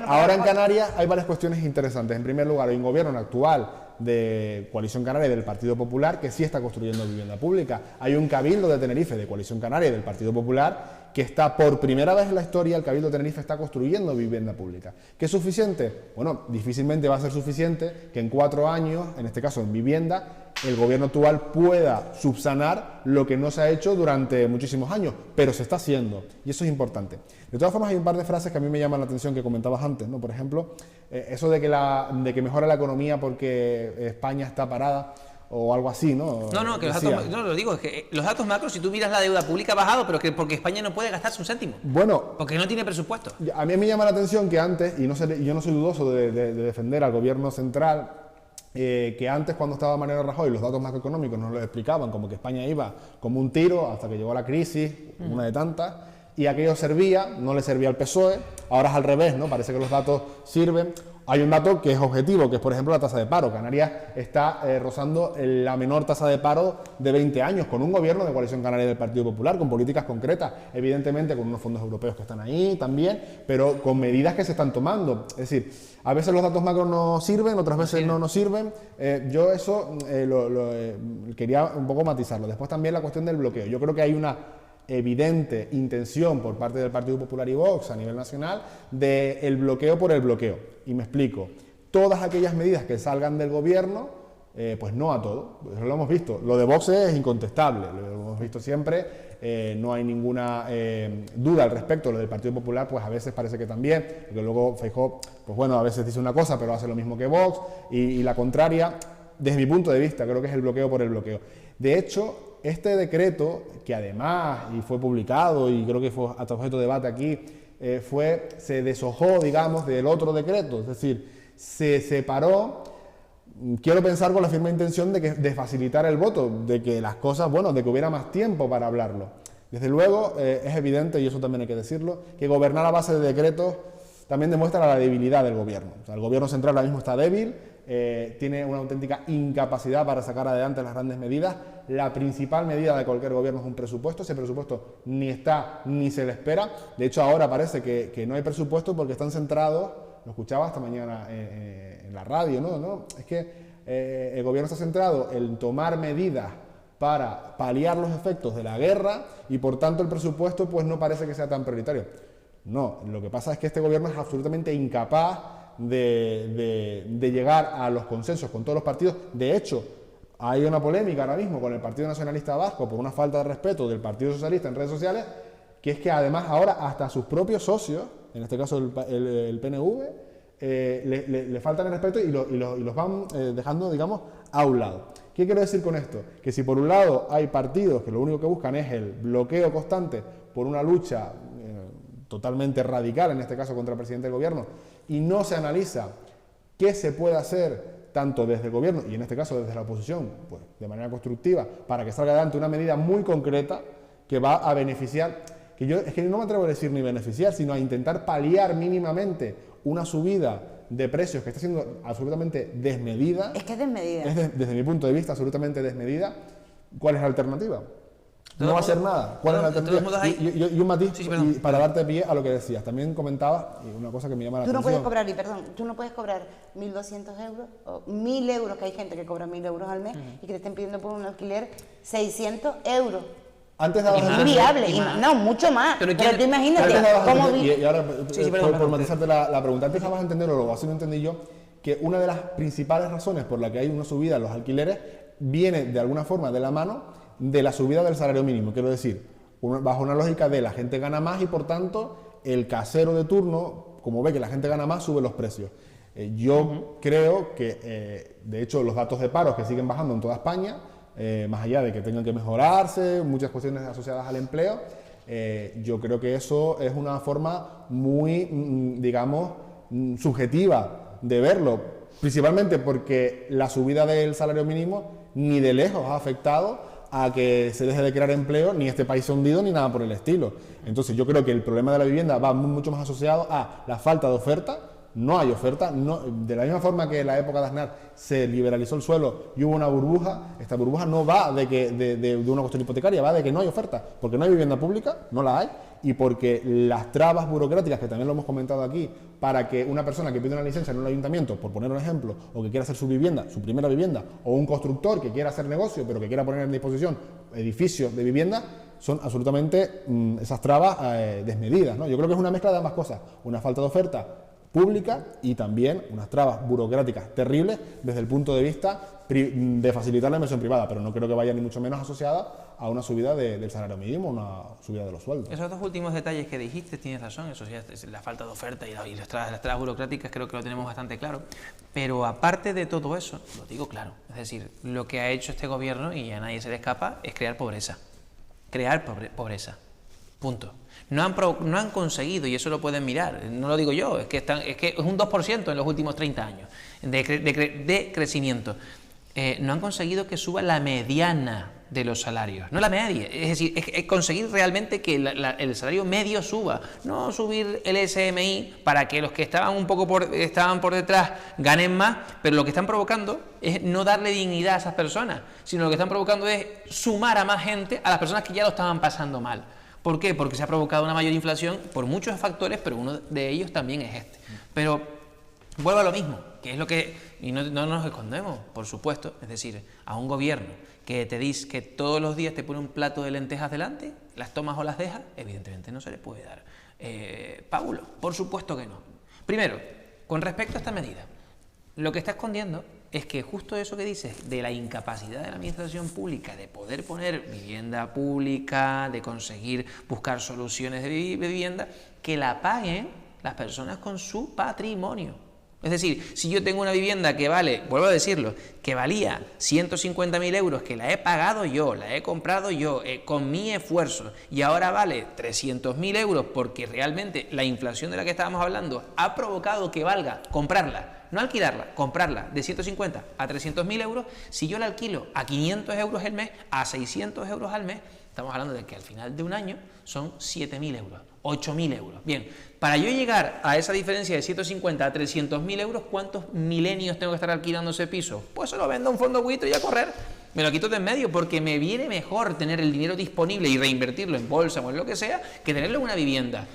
ahora en Canarias hay varias cuestiones interesantes. En primer lugar, hay un gobierno actual de Coalición Canaria y del Partido Popular que sí está construyendo vivienda pública. Hay un cabildo de Tenerife de Coalición Canaria y del Partido Popular que está por primera vez en la historia, el cabildo de Tenerife está construyendo vivienda pública. ¿Qué es suficiente? Bueno, difícilmente va a ser suficiente que en 4 años, en este caso en vivienda, el gobierno actual pueda subsanar lo que no se ha hecho durante muchísimos años, pero se está haciendo, y eso es importante. De todas formas, hay un par de frases que a mí me llaman la atención que comentabas antes, ¿no? Por ejemplo, eso de que mejora la economía porque España está parada, o algo así, ¿no? No, que los datos, no lo digo, es que los datos macros, si tú miras la deuda pública ha bajado, pero que porque España no puede gastarse un céntimo. Bueno, porque no tiene presupuesto. A mí me llama la atención que antes, y yo no soy dudoso de defender al gobierno central, que antes, cuando estaba Mariano Rajoy, los datos macroeconómicos nos lo explicaban como que España iba como un tiro hasta que llegó la crisis, una de tantas, y aquello no le servía al PSOE. Ahora es al revés, ¿no? Parece que los datos sirven. Hay un dato que es objetivo, que es, por ejemplo, la tasa de paro. Canarias está rozando la menor tasa de paro de 20 años, con un gobierno de Coalición Canaria del Partido Popular, con políticas concretas, evidentemente con unos fondos europeos que están ahí también, pero con medidas que se están tomando. Es decir, a veces los datos macros no sirven, otras veces no nos sirven. Yo eso quería un poco matizarlo. Después también la cuestión del bloqueo. Yo creo que hay una evidente intención por parte del Partido Popular y Vox a nivel nacional del bloqueo por el bloqueo. Y me explico. Todas aquellas medidas que salgan del gobierno pues no a todo. Eso lo hemos visto. Lo de Vox es incontestable, lo hemos visto siempre. No hay ninguna duda al respecto. Lo del Partido Popular, pues a veces parece que también, porque luego Feijóo, pues bueno, a veces dice una cosa, pero hace lo mismo que Vox, y la contraria. Desde mi punto de vista, creo que es el bloqueo por el bloqueo. De hecho, este decreto, que además, y fue publicado, y creo que fue hasta objeto de debate aquí, se deshojó, digamos, del otro decreto, es decir, se separó. Quiero pensar con la firme intención de facilitar el voto, de que las cosas, bueno, de que hubiera más tiempo para hablarlo. Desde luego, es evidente, y eso también hay que decirlo, que gobernar a base de decretos también demuestra la debilidad del gobierno. O sea, el gobierno central ahora mismo está débil, tiene una auténtica incapacidad para sacar adelante las grandes medidas. La principal medida de cualquier gobierno es un presupuesto. Ese presupuesto ni está ni se le espera. De hecho, ahora parece que no hay presupuesto porque están centrados, lo escuchaba esta mañana en la radio, ¿no? Es que el gobierno está centrado en tomar medidas para paliar los efectos de la guerra y por tanto el presupuesto pues no parece que sea tan prioritario. No, lo que pasa es que este gobierno es absolutamente incapaz de llegar a los consensos con todos los partidos. De hecho, hay una polémica ahora mismo con el Partido Nacionalista Vasco por una falta de respeto del Partido Socialista en redes sociales, que es que además ahora hasta sus propios socios, en este caso el PNV, le faltan el respeto y los van dejando, digamos, a un lado. ¿Qué quiero decir con esto? Que si por un lado hay partidos que lo único que buscan es el bloqueo constante por una lucha totalmente radical, en este caso contra el presidente del gobierno, y no se analiza qué se puede hacer tanto desde el gobierno y en este caso desde la oposición, pues de manera constructiva, para que salga adelante una medida muy concreta que va a beneficiar, es que no me atrevo a decir ni beneficiar, sino a intentar paliar mínimamente una subida de precios que está siendo absolutamente desmedida. Es que es desmedida. Desde mi punto de vista, absolutamente desmedida. ¿Cuál es la alternativa? No va a ser nada. ¿Cuál es la alternativa? Y un matiz, y para darte pie a lo que decías. También comentabas, y una cosa que me llama la atención. Tú no puedes cobrar, y perdón, tú no puedes cobrar 1.200 euros o 1.000 euros, que hay gente que cobra 1.000 euros al mes y que te estén pidiendo por un alquiler 600 euros. Antes dabas es inviable, no, mucho más. Pero tú imagínate cómo... Y ahora, por matizarte la pregunta, antes dabas a entender, o lo así lo entendí yo, que una de las principales razones por la que hay una subida en los alquileres viene de alguna forma de la mano de la subida del salario mínimo. Quiero decir, bajo una lógica de la gente gana más y por tanto el casero de turno, como ve que la gente gana más, sube los precios. Yo creo que, de hecho, los datos de paros que siguen bajando en toda España, más allá de que tengan que mejorarse, muchas cuestiones asociadas al empleo, yo creo que eso es una forma muy, digamos, subjetiva de verlo, principalmente porque la subida del salario mínimo ni de lejos ha afectado a que se deje de crear empleo, ni este país se ha hundido, ni nada por el estilo. Entonces yo creo que el problema de la vivienda va mucho más asociado a la falta de oferta. No hay oferta, de la misma forma que en la época de Aznar se liberalizó el suelo y hubo una burbuja, esta burbuja no va de una cuestión hipotecaria, va de que no hay oferta, porque no hay vivienda pública, no la hay, y porque las trabas burocráticas, que también lo hemos comentado aquí, para que una persona que pide una licencia en un ayuntamiento, por poner un ejemplo, o que quiera hacer su vivienda, su primera vivienda, o un constructor que quiera hacer negocio, pero que quiera poner en disposición edificios de vivienda, son absolutamente esas trabas desmedidas, ¿no? Yo creo que es una mezcla de ambas cosas, una falta de oferta pública y también unas trabas burocráticas terribles desde el punto de vista de facilitar la inversión privada, pero no creo que vaya ni mucho menos asociada a una subida del salario mínimo, una subida de los sueldos. Esos dos últimos detalles que dijiste, tienes razón, eso sí, la falta de oferta y las trabas burocráticas creo que lo tenemos bastante claro, pero aparte de todo eso, lo digo claro, es decir, lo que ha hecho este gobierno, y a nadie se le escapa, es crear pobreza, punto. No han conseguido, y eso lo pueden mirar, no lo digo yo, es que es un 2% en los últimos 30 años de crecimiento. No han conseguido que suba la mediana de los salarios, no la media, es decir, es conseguir realmente que el salario medio suba, no subir el SMI para que los que estaban por detrás ganen más, pero lo que están provocando es no darle dignidad a esas personas, sino lo que están provocando es sumar a más gente a las personas que ya lo estaban pasando mal. ¿Por qué? Porque se ha provocado una mayor inflación por muchos factores, pero uno de ellos también es este. Pero vuelvo a lo mismo, que es lo que, y no nos escondemos, por supuesto, es decir, a un gobierno que te dice que todos los días te pone un plato de lentejas delante, las tomas o las dejas, evidentemente no se le puede dar pábulo, por supuesto que no. Primero, con respecto a esta medida, lo que está escondiendo es que justo eso que dices, de la incapacidad de la administración pública de poder poner vivienda pública, de conseguir buscar soluciones de vivienda, que la paguen las personas con su patrimonio. Es decir, si yo tengo una vivienda que vale, vuelvo a decirlo, que valía 150.000 euros, que la he pagado yo, la he comprado yo, con mi esfuerzo, y ahora vale 300.000 euros porque realmente la inflación de la que estábamos hablando ha provocado que valga comprarla, no alquilarla, comprarla de 150 a 300.000 euros, si yo la alquilo a 500 euros el mes, a 600 euros al mes, estamos hablando de que al final de un año son 7.000 euros, 8.000 euros. Bien, para yo llegar a esa diferencia de 150 a 300.000 euros, ¿cuántos milenios tengo que estar alquilando ese piso? Pues se lo vendo a un fondo buitre y a correr. Me lo quito de en medio porque me viene mejor tener el dinero disponible y reinvertirlo en bolsa o en lo que sea que tenerlo en una vivienda.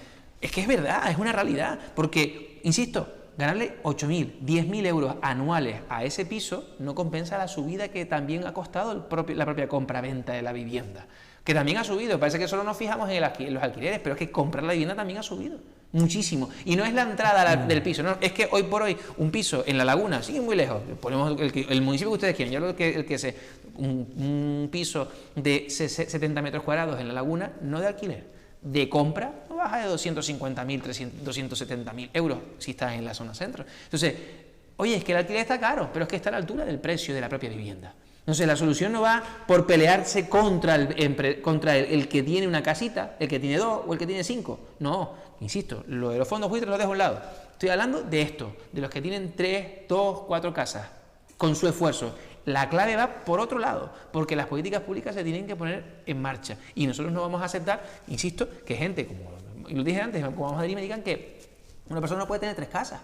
Es que es verdad, es una realidad, porque, insisto, ganarle 8.000, 10.000 euros anuales a ese piso no compensa la subida que también ha costado la propia compra-venta de la vivienda, que también ha subido. Parece que solo nos fijamos en los alquileres, pero es que comprar la vivienda también ha subido muchísimo. Y no es la entrada del piso, no, es que hoy por hoy un piso en La Laguna, sigue muy lejos, ponemos el municipio que ustedes quieran, yo lo que sé, un piso de 70 metros cuadrados en La Laguna, no de alquiler, de compra, no baja de 250.000, 270.000 euros si estás en la zona centro. Entonces, oye, es que el alquiler está caro, pero es que está a la altura del precio de la propia vivienda. Entonces, la solución no va por pelearse contra el que tiene una casita, el que tiene 2 o el que tiene 5. No, insisto, lo de los fondos buitres lo dejo a un lado. Estoy hablando de esto, de los que tienen 3, 2, 4 casas, con su esfuerzo. La clave va por otro lado, porque las políticas públicas se tienen que poner en marcha. Y nosotros no vamos a aceptar, insisto, que gente, como lo dije antes, como vamos a decir, me digan que una persona no puede tener 3 casas.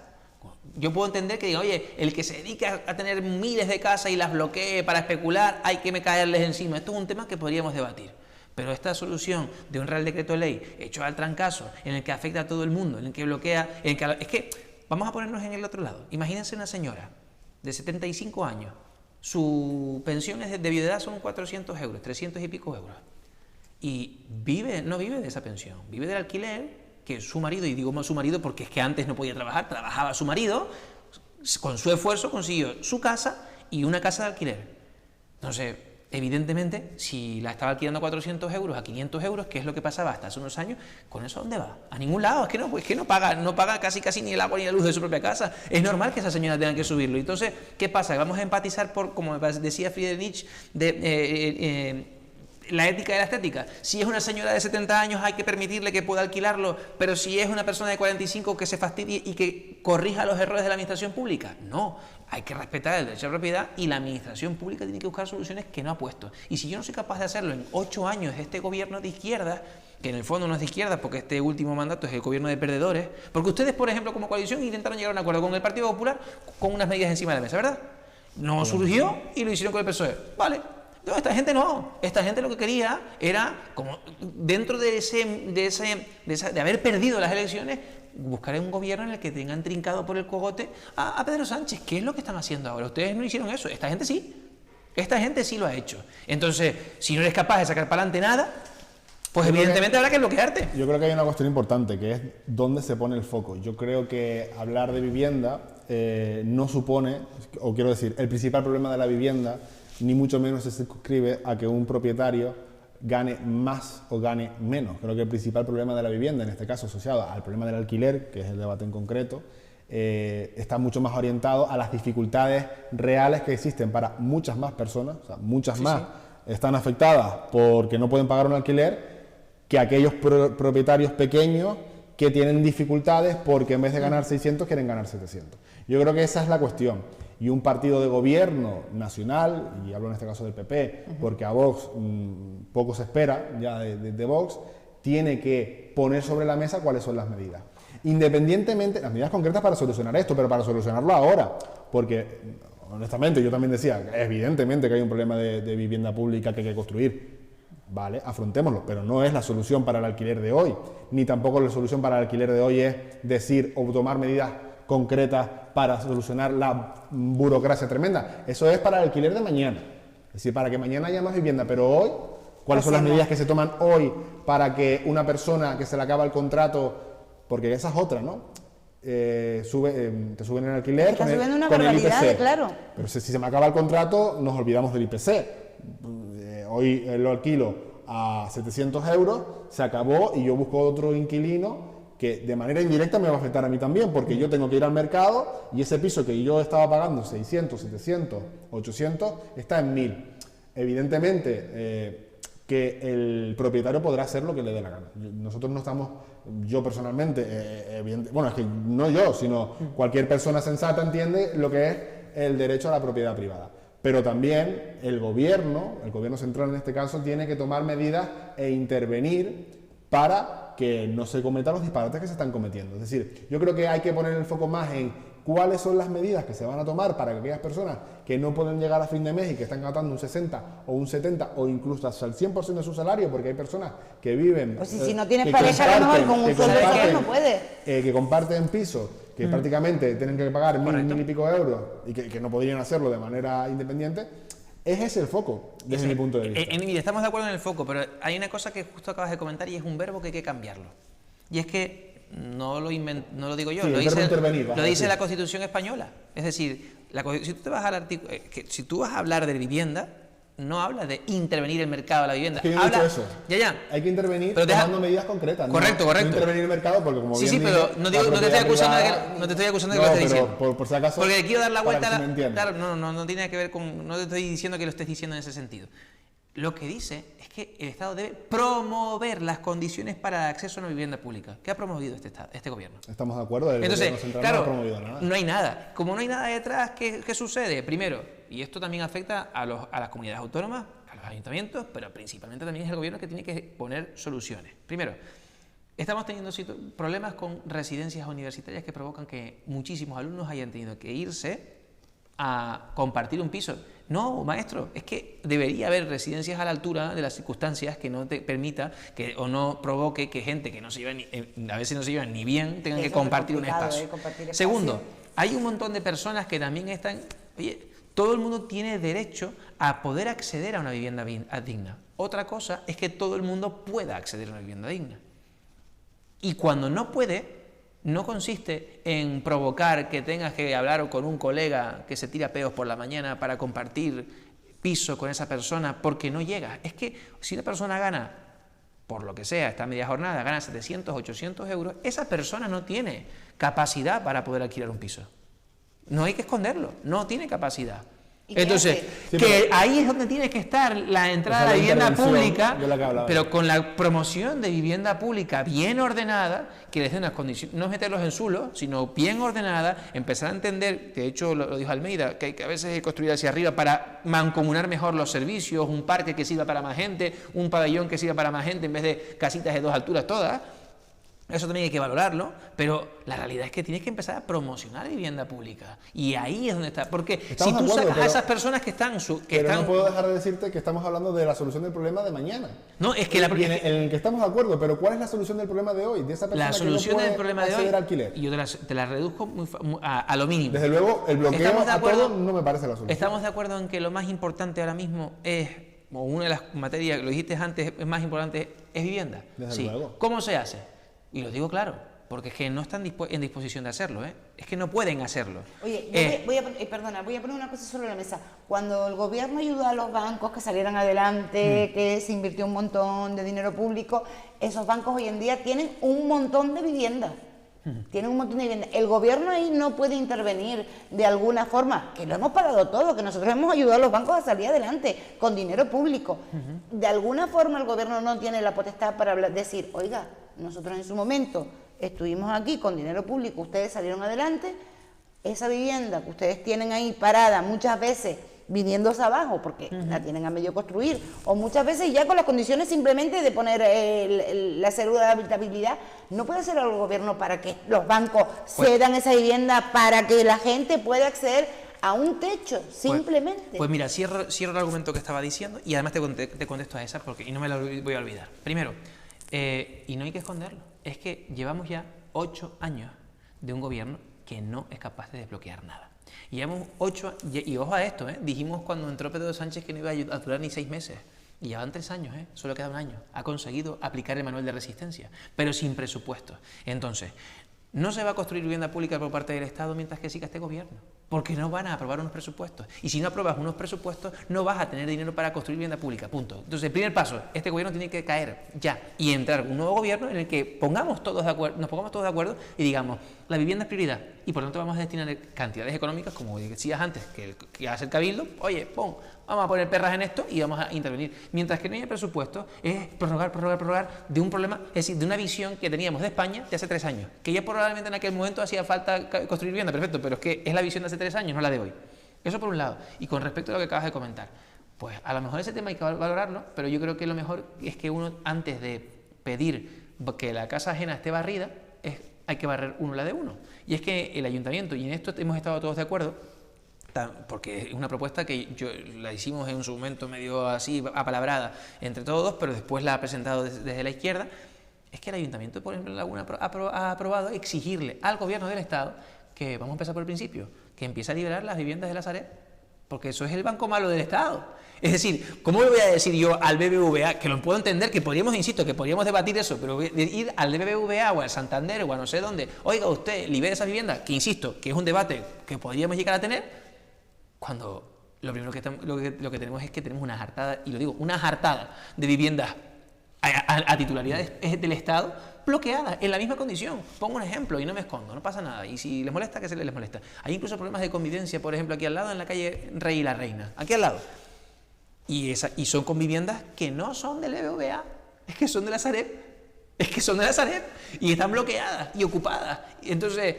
Yo puedo entender que digan, oye, el que se dedica a tener miles de casas y las bloquee para especular, hay que caerles encima. Esto es un tema que podríamos debatir. Pero esta solución de un Real Decreto Ley hecho al trancazo, en el que afecta a todo el mundo, en el que bloquea... es que vamos a ponernos en el otro lado. Imagínense una señora de 75 años, su pensión de viudedad son 400 euros, 300 y pico euros. Y no vive de esa pensión, vive del alquiler que su marido, y digo su marido porque es que antes no podía trabajar, trabajaba su marido, con su esfuerzo consiguió su casa y una casa de alquiler. Entonces, evidentemente, si la estaba alquilando a 400 euros, a 500 euros, que es lo que pasaba hasta hace unos años, ¿con eso a dónde va? A ningún lado, es que no paga casi ni el agua ni la luz de su propia casa. Es normal que esa señora tenga que subirlo. Entonces, ¿qué pasa? Vamos a empatizar como decía Friedrich, la ética y la estética. Si es una señora de 70 años hay que permitirle que pueda alquilarlo, pero si es una persona de 45 que se fastidie y que corrija los errores de la administración pública, no. Hay que respetar el derecho a la propiedad y la administración pública tiene que buscar soluciones que no ha puesto. Y si yo no soy capaz de hacerlo en 8 años de este gobierno de izquierda, que en el fondo no es de izquierda porque este último mandato es el gobierno de perdedores, porque ustedes, por ejemplo, como coalición intentaron llegar a un acuerdo con el Partido Popular con unas medidas encima de la mesa, ¿verdad? No surgió y lo hicieron con el PSOE. Vale. No, esta gente no. Esta gente lo que quería era, como dentro de haber perdido las elecciones, buscar un gobierno en el que tengan trincado por el cogote a Pedro Sánchez. ¿Qué es lo que están haciendo ahora? Ustedes no hicieron eso. Esta gente sí. Esta gente sí lo ha hecho. Entonces, si no eres capaz de sacar para adelante nada, pues evidentemente habrá que bloquearte. Yo creo que hay una cuestión importante, que es dónde se pone el foco. Yo creo que hablar de vivienda no supone, o quiero decir, el principal problema de la vivienda ni mucho menos se circunscribe a que un propietario gane más o gane menos. Creo que el principal problema de la vivienda, en este caso asociado al problema del alquiler, que es el debate en concreto, está mucho más orientado a las dificultades reales que existen para muchas más personas, o sea, muchas más están afectadas porque no pueden pagar un alquiler, que aquellos propietarios pequeños que tienen dificultades porque en vez de ganar 600 quieren ganar 700. Yo creo que esa es la cuestión. Y un partido de gobierno nacional, y hablo en este caso del PP, porque a Vox poco se espera ya de Vox, tiene que poner sobre la mesa cuáles son las medidas. Independientemente, las medidas concretas para solucionar esto, pero para solucionarlo ahora, porque honestamente yo también decía, evidentemente que hay un problema de vivienda pública que hay que construir. Vale, afrontémoslo, pero no es la solución para el alquiler de hoy, ni tampoco la solución para el alquiler de hoy es decir o tomar medidas concretas para solucionar la burocracia tremenda. Eso es para el alquiler de mañana, es decir, para que mañana haya más vivienda, pero hoy, ¿cuáles son las medidas que se toman hoy para que una persona que se le acaba el contrato, porque esa es otra, ¿no? te suben el alquiler Está con subiendo una con el barbaridad, IPC. claro. Pero si se me acaba el contrato, nos olvidamos del IPC. Hoy lo alquilo a 700 euros, se acabó y yo busco otro inquilino que de manera indirecta me va a afectar a mí también, porque yo tengo que ir al mercado y ese piso que yo estaba pagando 600, 700, 800, está en 1000. Evidentemente, que el propietario podrá hacer lo que le dé la gana. Nosotros no estamos, yo personalmente, bueno, es que no yo, sino cualquier persona sensata entiende lo que es el derecho a la propiedad privada. Pero también el gobierno central en este caso, tiene que tomar medidas e intervenir para que no se cometan los disparates que se están cometiendo. Es decir, yo creo que hay que poner el foco más en cuáles son las medidas que se van a tomar para que aquellas personas que no pueden llegar a fin de mes y que están gastando un 60 o un 70 o incluso hasta el 100% de su salario, porque hay personas que viven... Pues si no tienes pareja, a lo mejor con un sueldo de salario no puedes. Que comparten pisos, que prácticamente tienen que pagar 1000 y pico euros y que no podrían hacerlo de manera independiente. Es ese el foco, desde mi punto de vista. Mira, estamos de acuerdo en el foco, pero hay una cosa que justo acabas de comentar y es un verbo que hay que cambiarlo. Y es que no lo digo yo, Sí, lo dice la Constitución española. Es decir, si tú te vas al artículo, si tú vas a hablar de vivienda, no hablas de intervenir el mercado de la vivienda. Es que yo no he dicho eso. Ya. Hay que intervenir pero tomando medidas concretas. Correcto. No intervenir el mercado porque como bien pero dice, no te estoy acusando de que lo estés diciendo. Por si acaso, porque quiero dar la vuelta para que se me claro, no tiene que ver con, no te estoy diciendo que lo estés diciendo en ese sentido. Lo que dice es que el Estado debe promover las condiciones para el acceso a una vivienda pública. ¿Qué ha promovido este gobierno? Estamos de acuerdo. Entonces, claro, no ha promovido nada. No hay nada. Como no hay nada detrás, ¿qué sucede? Primero, y esto también afecta a las comunidades autónomas, a los ayuntamientos, pero principalmente también es el gobierno que tiene que poner soluciones. Primero, estamos teniendo problemas con residencias universitarias que provocan que muchísimos alumnos hayan tenido que irse a compartir un piso. No, maestro, es que debería haber residencias a la altura de las circunstancias que no te permita o no provoque que gente que no se lleva a veces no se llevan ni bien tengan que compartir un espacio. Segundo, hay un montón de personas que también están... Oye, todo el mundo tiene derecho a poder acceder a una vivienda digna. Otra cosa es que todo el mundo pueda acceder a una vivienda digna. Y cuando no puede, no consiste en provocar que tengas que hablar con un colega que se tira peos por la mañana para compartir piso con esa persona porque no llegas. Es que si una persona gana, por lo que sea, esta media jornada, gana 700, 800 euros, esa persona no tiene capacidad para poder alquilar un piso. No hay que esconderlo, no tiene capacidad. Entonces, ahí es donde tiene que estar la entrada a la vivienda pública, pero con la promoción de vivienda pública bien ordenada, que les dé unas condiciones, no meterlos en zulo, sino bien ordenada, empezar a entender, de hecho lo dijo Almeida, que hay que a veces hay que construir hacia arriba para mancomunar mejor los servicios, un parque que sirva para más gente, un pabellón que sirva para más gente en vez de casitas de 2 alturas todas. Eso también hay que valorarlo, pero la realidad es que tienes que empezar a promocionar vivienda pública. Y ahí es donde está. Porque si tú sacas a esas personas que están... no puedo dejar de decirte que estamos hablando de la solución del problema de mañana. No, es que en el que estamos de acuerdo, pero ¿cuál es la solución del problema de hoy? De esa persona la solución que no del problema de hoy, alquiler. y yo te la reduzco a lo mínimo. Desde luego, el bloqueo a todo no me parece la solución. Estamos de acuerdo en que lo más importante ahora mismo es, o una de las materias, lo dijiste antes, es más importante, es vivienda. Desde luego. ¿Cómo se hace? Y lo digo claro. Porque es que no están en disposición de hacerlo, ¿eh? Es que no pueden hacerlo. Oye, voy a poner una cosa sobre la mesa. Cuando el gobierno ayudó a los bancos que salieran adelante, que se invirtió un montón de dinero público, esos bancos hoy en día tienen un montón de viviendas. Tienen un montón de viviendas. El gobierno ahí no puede intervenir de alguna forma, que lo hemos pagado todo, que nosotros hemos ayudado a los bancos a salir adelante con dinero público. De alguna forma el gobierno no tiene la potestad para decir, oiga, nosotros en su momento estuvimos aquí con dinero público, ustedes salieron adelante, esa vivienda que ustedes tienen ahí parada muchas veces viniéndose abajo porque la tienen a medio construir, o muchas veces ya con las condiciones simplemente de poner la cédula de habitabilidad, no puede hacer el gobierno para que los bancos cedan esa vivienda para que la gente pueda acceder a un techo, simplemente. Pues mira, cierro el argumento que estaba diciendo y además te contesto a esa y no me la voy a olvidar. Primero, y no hay que esconderlo. Es que llevamos ya 8 años de un gobierno que no es capaz de desbloquear nada. Llevamos 8 y ojo a esto, dijimos cuando entró Pedro Sánchez que no iba a durar ni 6 meses. Y llevan 3 años, solo queda un año. Ha conseguido aplicar el manual de resistencia, pero sin presupuesto. Entonces, No se va a construir vivienda pública por parte del Estado mientras que siga este gobierno, porque no van a aprobar unos presupuestos. Y si no apruebas unos presupuestos, no vas a tener dinero para construir vivienda pública, punto. Entonces, el primer paso, este gobierno tiene que caer ya y entrar un nuevo gobierno en el que nos pongamos todos de acuerdo y digamos, la vivienda es prioridad y por lo tanto vamos a destinar cantidades económicas, como decías antes, que hace el Cabildo, oye, vamos a poner perras en esto y vamos a intervenir. Mientras que no haya presupuesto, es prorrogar de un problema, es decir, de una visión que teníamos de España de hace 3 años, que ya probablemente en aquel momento hacía falta construir vivienda, perfecto, pero es que es la visión de hace 3 años, no la de hoy. Eso por un lado. Y con respecto a lo que acabas de comentar, pues a lo mejor ese tema hay que valorarlo, pero yo creo que lo mejor es que uno, antes de pedir que la casa ajena esté barrida, hay que barrer uno la de uno. Y es que el ayuntamiento, y en esto hemos estado todos de acuerdo, porque es una propuesta que la hicimos en su momento medio así apalabrada entre todos, pero después la ha presentado desde la izquierda, es que el ayuntamiento, por ejemplo, en Laguna ha aprobado exigirle al gobierno del Estado que, vamos a empezar por el principio, que empiece a liberar las viviendas de la Sareb, porque eso es el banco malo del Estado. Es decir, ¿cómo le voy a decir yo al BBVA, que lo puedo entender, que podríamos, insisto, que podríamos debatir eso, pero ir al BBVA o al Santander o a no sé dónde, oiga, usted libere esas viviendas, que insisto, que es un debate que podríamos llegar a tener, cuando lo primero que tenemos es que tenemos una jartada, y lo digo, una jartada de viviendas a titularidad del Estado bloqueadas en la misma condición. Pongo un ejemplo y no me escondo, no pasa nada. Y si les molesta, que se les molesta. Hay incluso problemas de convivencia, por ejemplo, aquí al lado, en la calle Rey y la Reina, aquí al lado. Y son con viviendas que no son del BBVA, es que son de la Sareb. Es que son de la Sareb y están bloqueadas y ocupadas. Entonces,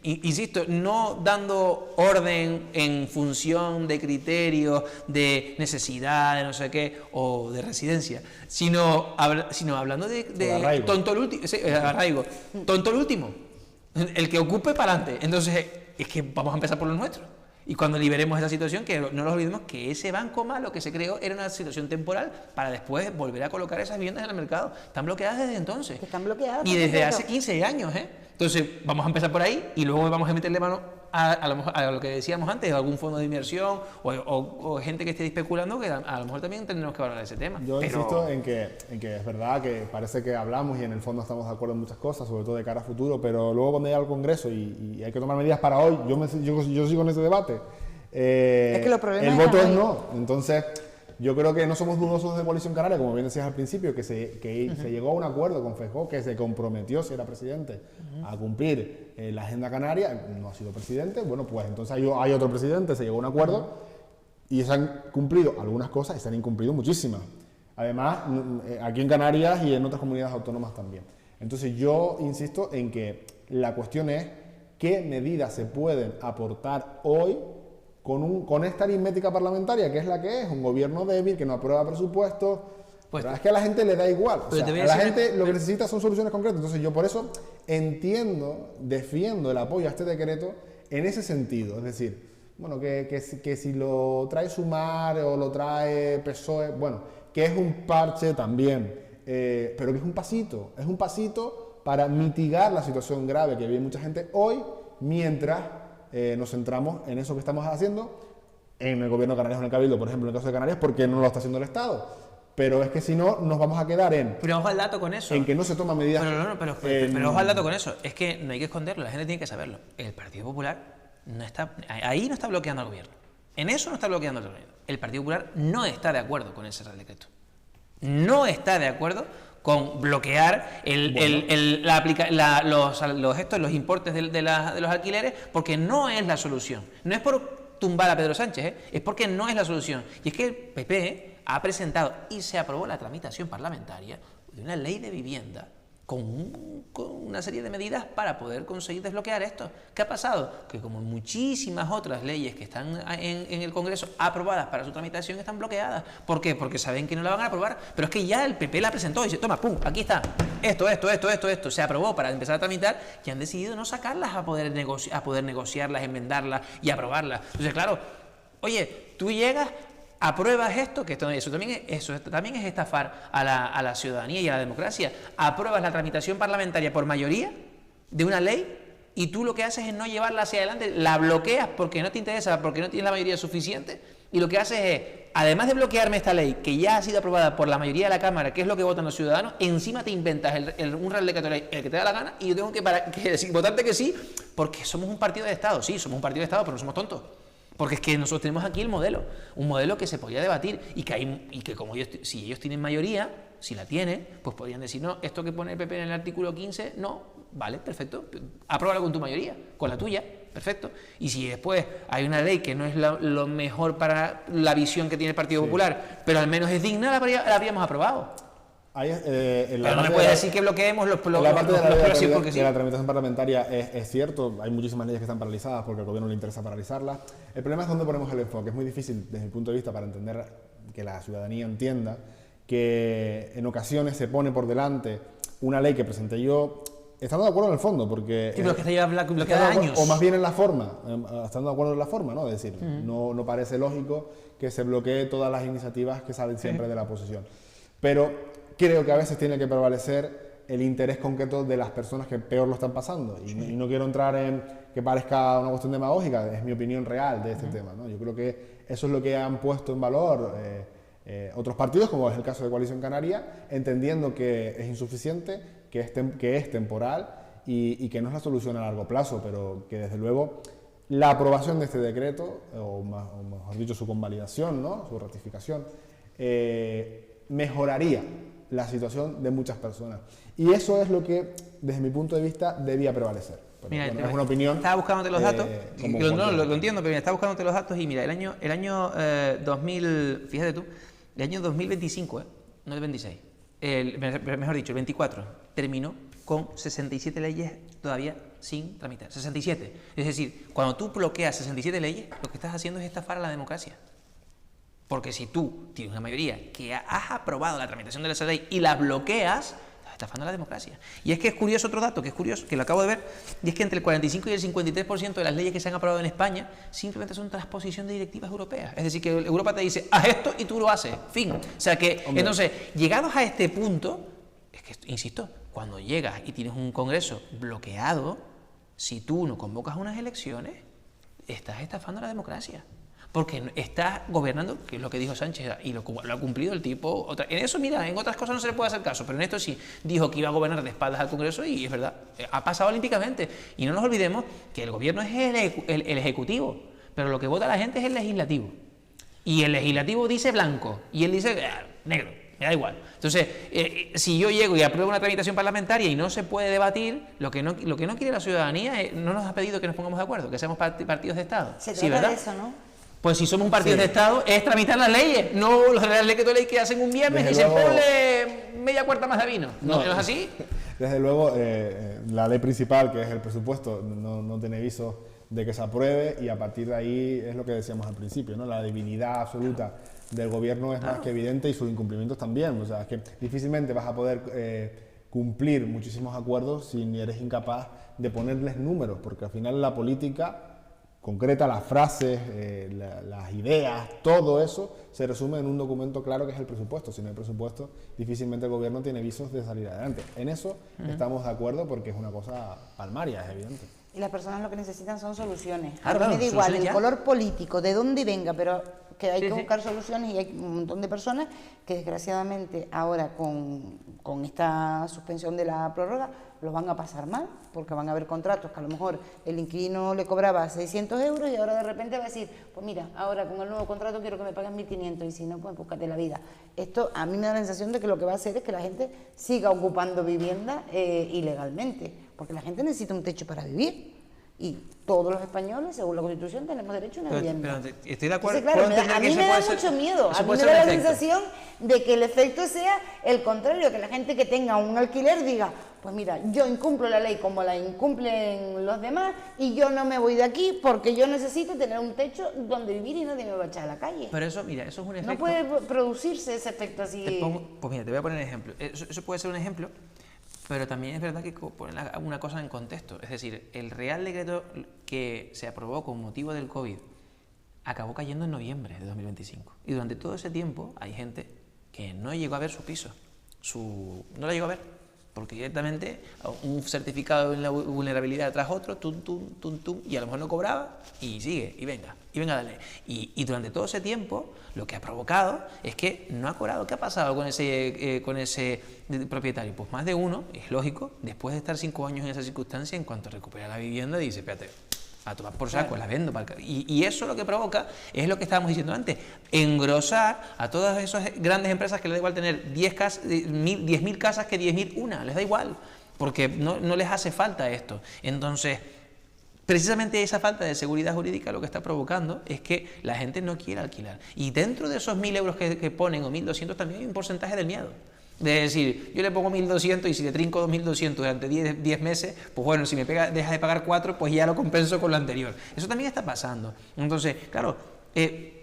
insisto, no dando orden en función de criterios de necesidad, de no sé qué, o de residencia, sino hablando de arraigo. Arraigo. Tonto el último, el que ocupe para adelante. Entonces, es que vamos a empezar por lo nuestro. Y cuando liberemos esa situación, que no nos olvidemos que ese banco malo que se creó era una situación temporal para después volver a colocar esas viviendas en el mercado. Están bloqueadas desde entonces. Están bloqueadas. Y desde hace 15 años, ¿eh? Entonces, vamos a empezar por ahí y luego vamos a meterle mano a lo que decíamos antes, algún fondo de inversión o gente que esté especulando, que a lo mejor también tendremos que valorar ese tema. Yo insisto en que es verdad que parece que hablamos y en el fondo estamos de acuerdo en muchas cosas, sobre todo de cara a futuro, pero luego cuando llega al Congreso y hay que tomar medidas para hoy, yo sigo en ese debate. Es que los problemas el voto es están ahí. no. Entonces, yo creo que no somos dudosos de Coalición Canaria, como bien decías al principio, que se llegó a un acuerdo con Feijóo, que se comprometió, si era presidente, a cumplir la agenda canaria. No ha sido presidente, bueno, pues entonces hay otro presidente, se llegó a un acuerdo y se han cumplido algunas cosas y se han incumplido muchísimas. Además, aquí en Canarias y en otras comunidades autónomas también. Entonces yo insisto en que la cuestión es qué medidas se pueden aportar hoy con esta aritmética parlamentaria, que es la que es, un gobierno débil, que no aprueba presupuestos. Pues, pero es que a la gente le da igual. O sea, a la gente lo que necesita son soluciones concretas. Entonces yo por eso defiendo el apoyo a este decreto en ese sentido. Es decir, bueno, que si lo trae Sumar o lo trae PSOE, bueno, que es un parche también, pero que es un pasito para mitigar la situación grave que vive mucha gente hoy, mientras nos centramos en eso que estamos haciendo en el gobierno de Canarias o en el Cabildo, por ejemplo, en el caso de Canarias, porque no lo está haciendo el Estado. Pero es que si no, nos vamos a quedar Pero ojo al dato con eso. en que no se toman medidas. Pero ojo al dato con eso. Es que no hay que esconderlo, la gente tiene que saberlo. El Partido Popular ahí no está bloqueando al gobierno. En eso no está bloqueando al gobierno. El Partido Popular no está de acuerdo con ese Real Decreto. No está de acuerdo con bloquear los importes de los alquileres, porque no es la solución. No es por tumbar a Pedro Sánchez, es porque no es la solución. Y es que el PP ha presentado y se aprobó la tramitación parlamentaria de una ley de vivienda con una serie de medidas para poder conseguir desbloquear esto. ¿Qué ha pasado? Que como muchísimas otras leyes que están en el Congreso aprobadas para su tramitación están bloqueadas. ¿Por qué? Porque saben que no la van a aprobar, pero es que ya el PP la presentó y dice, toma, pum, aquí está, esto, se aprobó para empezar a tramitar y han decidido no sacarlas a poder negociarlas, enmendarlas y aprobarlas. Entonces, claro, oye, tú llegas, apruebas esto, que eso también es estafar a la ciudadanía y a la democracia. Apruebas la tramitación parlamentaria por mayoría de una ley y tú lo que haces es no llevarla hacia adelante, la bloqueas porque no te interesa, porque no tienes la mayoría suficiente. Y lo que hace es, además de bloquearme esta ley, que ya ha sido aprobada por la mayoría de la Cámara, que es lo que votan los ciudadanos, encima te inventas un Real Decreto Ley, el que te da la gana, y yo tengo que votarte que sí, porque somos un partido de Estado. Sí, somos un partido de Estado, pero no somos tontos. Porque es que nosotros tenemos aquí el modelo, un modelo que se podría debatir y que como si ellos tienen mayoría, si la tienen, pues podrían decir, no, esto que pone el PP en el artículo 15, no, vale, perfecto, apróbalo con tu mayoría, con la tuya, perfecto. Y si después hay una ley que no es lo mejor para la visión que tiene el Partido Popular, pero al menos es digna, la habríamos aprobado. Ahí, pero no me puedes decir que bloqueemos los la parte de la la tramitación parlamentaria es cierto, hay muchísimas leyes que están paralizadas porque al gobierno le interesa paralizarlas. El problema es dónde ponemos el enfoque. Es muy difícil desde mi punto de vista para entender que la ciudadanía entienda que en ocasiones se pone por delante una ley que presenté yo, estando de acuerdo en el fondo, porque... Sí, pero que se lleva bloqueada años. O más bien en la forma, estando de acuerdo en la forma, ¿no? Es decir, no parece lógico que se bloquee todas las iniciativas que salen siempre de la oposición. Pero creo que a veces tiene que prevalecer el interés concreto de las personas que peor lo están pasando. Y no quiero entrar en que parezca una cuestión demagógica, es mi opinión real de este tema, ¿no? Yo creo que eso es lo que han puesto en valor otros partidos, como es el caso de Coalición Canaria, entendiendo que es insuficiente, que es temporal y que no es la solución a largo plazo, pero que desde luego la aprobación de este decreto, o mejor dicho su convalidación, ¿no? Su ratificación, mejoraría la situación de muchas personas. Y eso es lo que, desde mi punto de vista, debía prevalecer. Pero, mira, bueno, es una opinión. Estaba buscándote los datos, lo entiendo, pero mira, estaba buscándote los datos y mira, el año 2000, fíjate tú, el año 2025, no el 26, mejor dicho, el 24, terminó con 67 leyes todavía sin tramitar. 67. Es decir, cuando tú bloqueas 67 leyes, lo que estás haciendo es estafar a la democracia. Porque si tú tienes una mayoría que has aprobado la tramitación de esa ley y la bloqueas, estás estafando a la democracia. Y es que es curioso otro dato, que es curioso, que lo acabo de ver, y es que entre el 45 y el 53% de las leyes que se han aprobado en España simplemente son transposición de directivas europeas. Es decir, que Europa te dice, haz esto y tú lo haces. Fin. O sea que, entonces, llegados a este punto, es que, insisto, cuando llegas y tienes un congreso bloqueado, si tú no convocas unas elecciones, estás estafando a la democracia. Porque estás gobernando, que es lo que dijo Sánchez, y lo ha cumplido el tipo. En eso, mira, en otras cosas no se le puede hacer caso, pero en esto sí dijo que iba a gobernar de espaldas al Congreso y es verdad, ha pasado olímpicamente. Y no nos olvidemos que el gobierno es el ejecutivo, pero lo que vota la gente es el legislativo. Y el legislativo dice blanco, y él dice negro, me da igual. Entonces, si yo llego y apruebo una tramitación parlamentaria y no se puede debatir, lo que no quiere la ciudadanía no nos ha pedido que nos pongamos de acuerdo, que seamos partidos de Estado. Se trata de eso, ¿no? Pues si somos un partido de Estado, es tramitar las leyes, no los reales decretos de ley que hacen un viernes y se ponle media cuarta más de vino. ¿No es así? Desde luego, la ley principal, que es el presupuesto, no tiene visos de que se apruebe y a partir de ahí es lo que decíamos al principio, ¿no? La divinidad absoluta del gobierno es más que evidente y sus incumplimientos también. O sea, es que difícilmente vas a poder cumplir muchísimos acuerdos si eres incapaz de ponerles números, porque al final la política concreta, las frases, las ideas, todo eso se resume en un documento claro que es el presupuesto. Si no hay presupuesto, difícilmente el gobierno tiene visos de salir adelante. En eso estamos de acuerdo porque es una cosa palmaria, es evidente. Y las personas lo que necesitan son soluciones. Claro, A mí me da igual el ya. color político, de dónde venga, pero que hay que buscar soluciones y hay un montón de personas que desgraciadamente ahora con esta suspensión de la prórroga lo van a pasar mal, porque van a haber contratos que a lo mejor el inquilino le cobraba 600 euros y ahora de repente va a decir, pues mira, ahora con el nuevo contrato quiero que me paguen 1.500 y si no, pues búscate la vida. Esto a mí me da la sensación de que lo que va a hacer es que la gente siga ocupando vivienda ilegalmente, porque la gente necesita un techo para vivir. Y todos los españoles, según la Constitución, tenemos derecho a una vivienda. Pero estoy de acuerdo. Entonces, claro, a mí me da mucho miedo. A mí me da la sensación de que el efecto sea el contrario, que la gente que tenga un alquiler diga, pues mira, yo incumplo la ley como la incumplen los demás y yo no me voy de aquí porque yo necesito tener un techo donde vivir y nadie me va a echar a la calle. Pero eso, mira, eso es un efecto. No puede producirse ese efecto así. Pues mira, te voy a poner un ejemplo. Eso puede ser un ejemplo. Pero también es verdad que poner una cosa en contexto. Es decir, el Real Decreto que se aprobó con motivo del COVID acabó cayendo en noviembre de 2025. Y durante todo ese tiempo hay gente que no llegó a ver su piso. No la llegó a ver. porque directamente un certificado de vulnerabilidad tras otro, tum, tum, tum, tum, y a lo mejor no cobraba, y sigue, y venga a darle. Y durante todo ese tiempo, lo que ha provocado es que no ha cobrado. ¿Qué ha pasado con ese propietario? Pues más de uno, es lógico, después de estar 5 años en esa circunstancia, en cuanto recupera la vivienda, dice, espérate, a tomar por saco, la vendo. Y eso lo que provoca es lo que estábamos diciendo antes, engrosar a todas esas grandes empresas que les da igual tener 10.000 casas que 10.000 una, les da igual, porque no les hace falta esto. Entonces, precisamente esa falta de seguridad jurídica lo que está provocando es que la gente no quiera alquilar. Y dentro de esos 1.000 euros que ponen, o 1.200, también hay un porcentaje del miedo. De decir, yo le pongo 1.200 y si le trinco 2.200 durante 10 meses, pues bueno, si me deja de pagar 4, pues ya lo compenso con lo anterior. Eso también está pasando. Entonces, claro,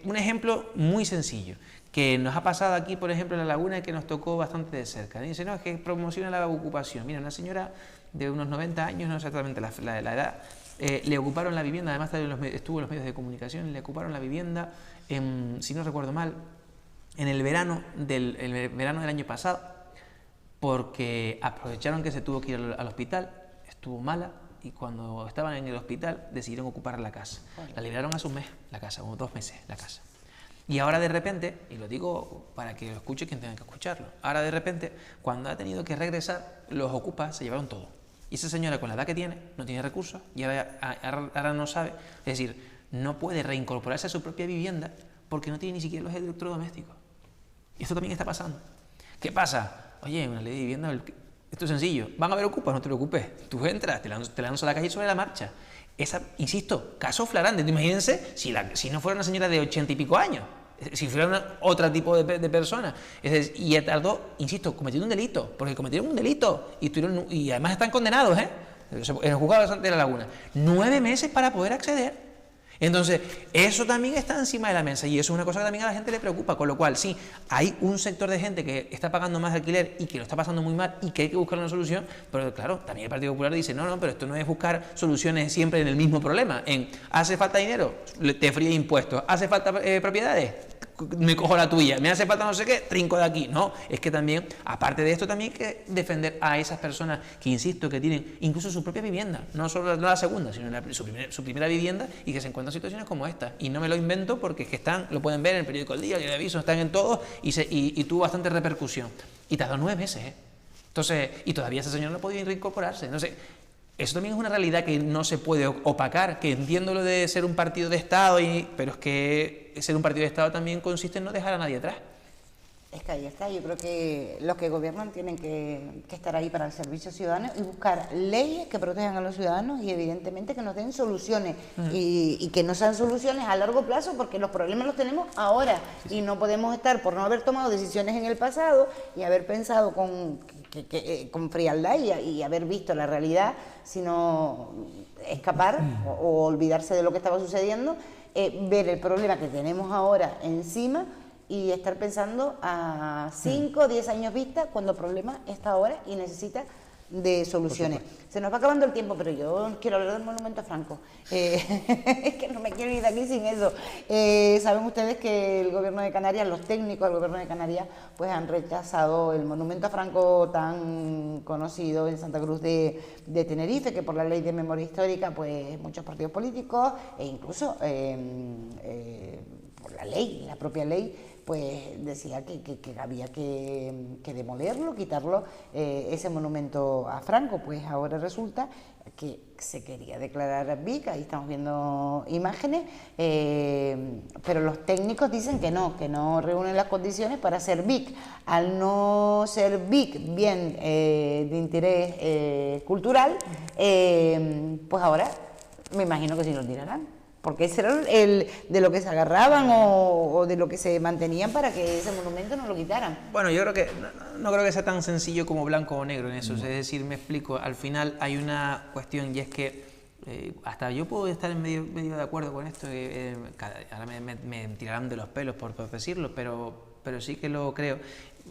un ejemplo muy sencillo, que nos ha pasado aquí, por ejemplo, en La Laguna, y que nos tocó bastante de cerca. Dice, no, es que promociona la ocupación. Mira, una señora de unos 90 años, no exactamente la edad, le ocuparon la vivienda, además estuvo en los medios de comunicación, le ocuparon la vivienda, si no recuerdo mal, en el verano del año pasado, porque aprovecharon que se tuvo que ir al hospital, estuvo mala, y cuando estaban en el hospital decidieron ocupar la casa. La liberaron hace un mes, la casa, o 2 meses, la casa. Y ahora de repente, y lo digo para que lo escuche quien tenga que escucharlo, ahora de repente, cuando ha tenido que regresar, los ocupas se llevaron todo. Y esa señora, con la edad que tiene, no tiene recursos, y ahora no sabe, es decir, no puede reincorporarse a su propia vivienda porque no tiene ni siquiera los electrodomésticos. Y esto también está pasando. ¿Qué pasa? Oye, una ley de vivienda, esto es sencillo. ¿Van a haber ocupas? No te preocupes. Tú entras, te lanzas a la calle sobre la marcha. Insisto, caso flagrante. Imagínense si no fuera una señora de 80 y pico años, si fuera otro tipo de persona. Es decir, y tardó, insisto, cometiendo un delito, porque cometieron un delito y además están condenados, en el juzgado de La Laguna. 9 meses para poder acceder. Entonces, eso también está encima de la mesa y eso es una cosa que también a la gente le preocupa, con lo cual, sí, hay un sector de gente que está pagando más de alquiler y que lo está pasando muy mal y que hay que buscar una solución, pero claro, también el Partido Popular dice, no, pero esto no es buscar soluciones siempre en el mismo problema, hace falta dinero, te fríe impuestos, hace falta propiedades, me cojo la tuya, me hace falta no sé qué, trinco de aquí. No, es que también, aparte de esto, también hay que defender a esas personas que, insisto, que tienen incluso su propia vivienda, no solo la segunda, sino su primera vivienda y que se encuentran en situaciones como esta. Y no me lo invento porque es que lo pueden ver en el periódico El Día, el Aviso, están en todos y tuvo bastante repercusión. Y tardó 9 meses, Entonces, y todavía ese señor no ha podido reincorporarse. Entonces, eso también es una realidad que no se puede opacar, que entiendo lo de ser un partido de Estado, pero es que ser un partido de Estado también consiste en no dejar a nadie atrás. Es que ahí está, yo creo que los que gobiernan tienen que estar ahí para el servicio ciudadano y buscar leyes que protejan a los ciudadanos y evidentemente que nos den soluciones y que no sean soluciones a largo plazo porque los problemas los tenemos ahora y no podemos estar por no haber tomado decisiones en el pasado y haber pensado con frialdad y haber visto la realidad, sino escapar o olvidarse de lo que estaba sucediendo, ver el problema que tenemos ahora encima y estar pensando a 5 o 10 años vista cuando el problema está ahora y necesita de soluciones. Se nos va acabando el tiempo, pero yo quiero hablar del monumento a Franco. Es que no me quiero ir de aquí sin eso. Saben ustedes que el gobierno de Canarias, los técnicos del gobierno de Canarias, pues han rechazado el monumento a Franco tan conocido en Santa Cruz de Tenerife, que por la ley de memoria histórica, pues muchos partidos políticos e incluso por la propia ley, pues decía que había que demolerlo, quitarlo, ese monumento a Franco. Pues ahora resulta que se quería declarar BIC, ahí estamos viendo imágenes, pero los técnicos dicen que no reúnen las condiciones para ser BIC. Al no ser BIC, bien de interés cultural, pues ahora me imagino que sí lo tirarán. Porque ese era de lo que se agarraban o de lo que se mantenían para que ese monumento no lo quitaran. Bueno, yo creo que no creo que sea tan sencillo como blanco o negro en eso. Es decir, me explico, al final hay una cuestión y es que hasta yo puedo estar en medio de acuerdo con esto, ahora me tirarán de los pelos por decirlo, pero sí que lo creo.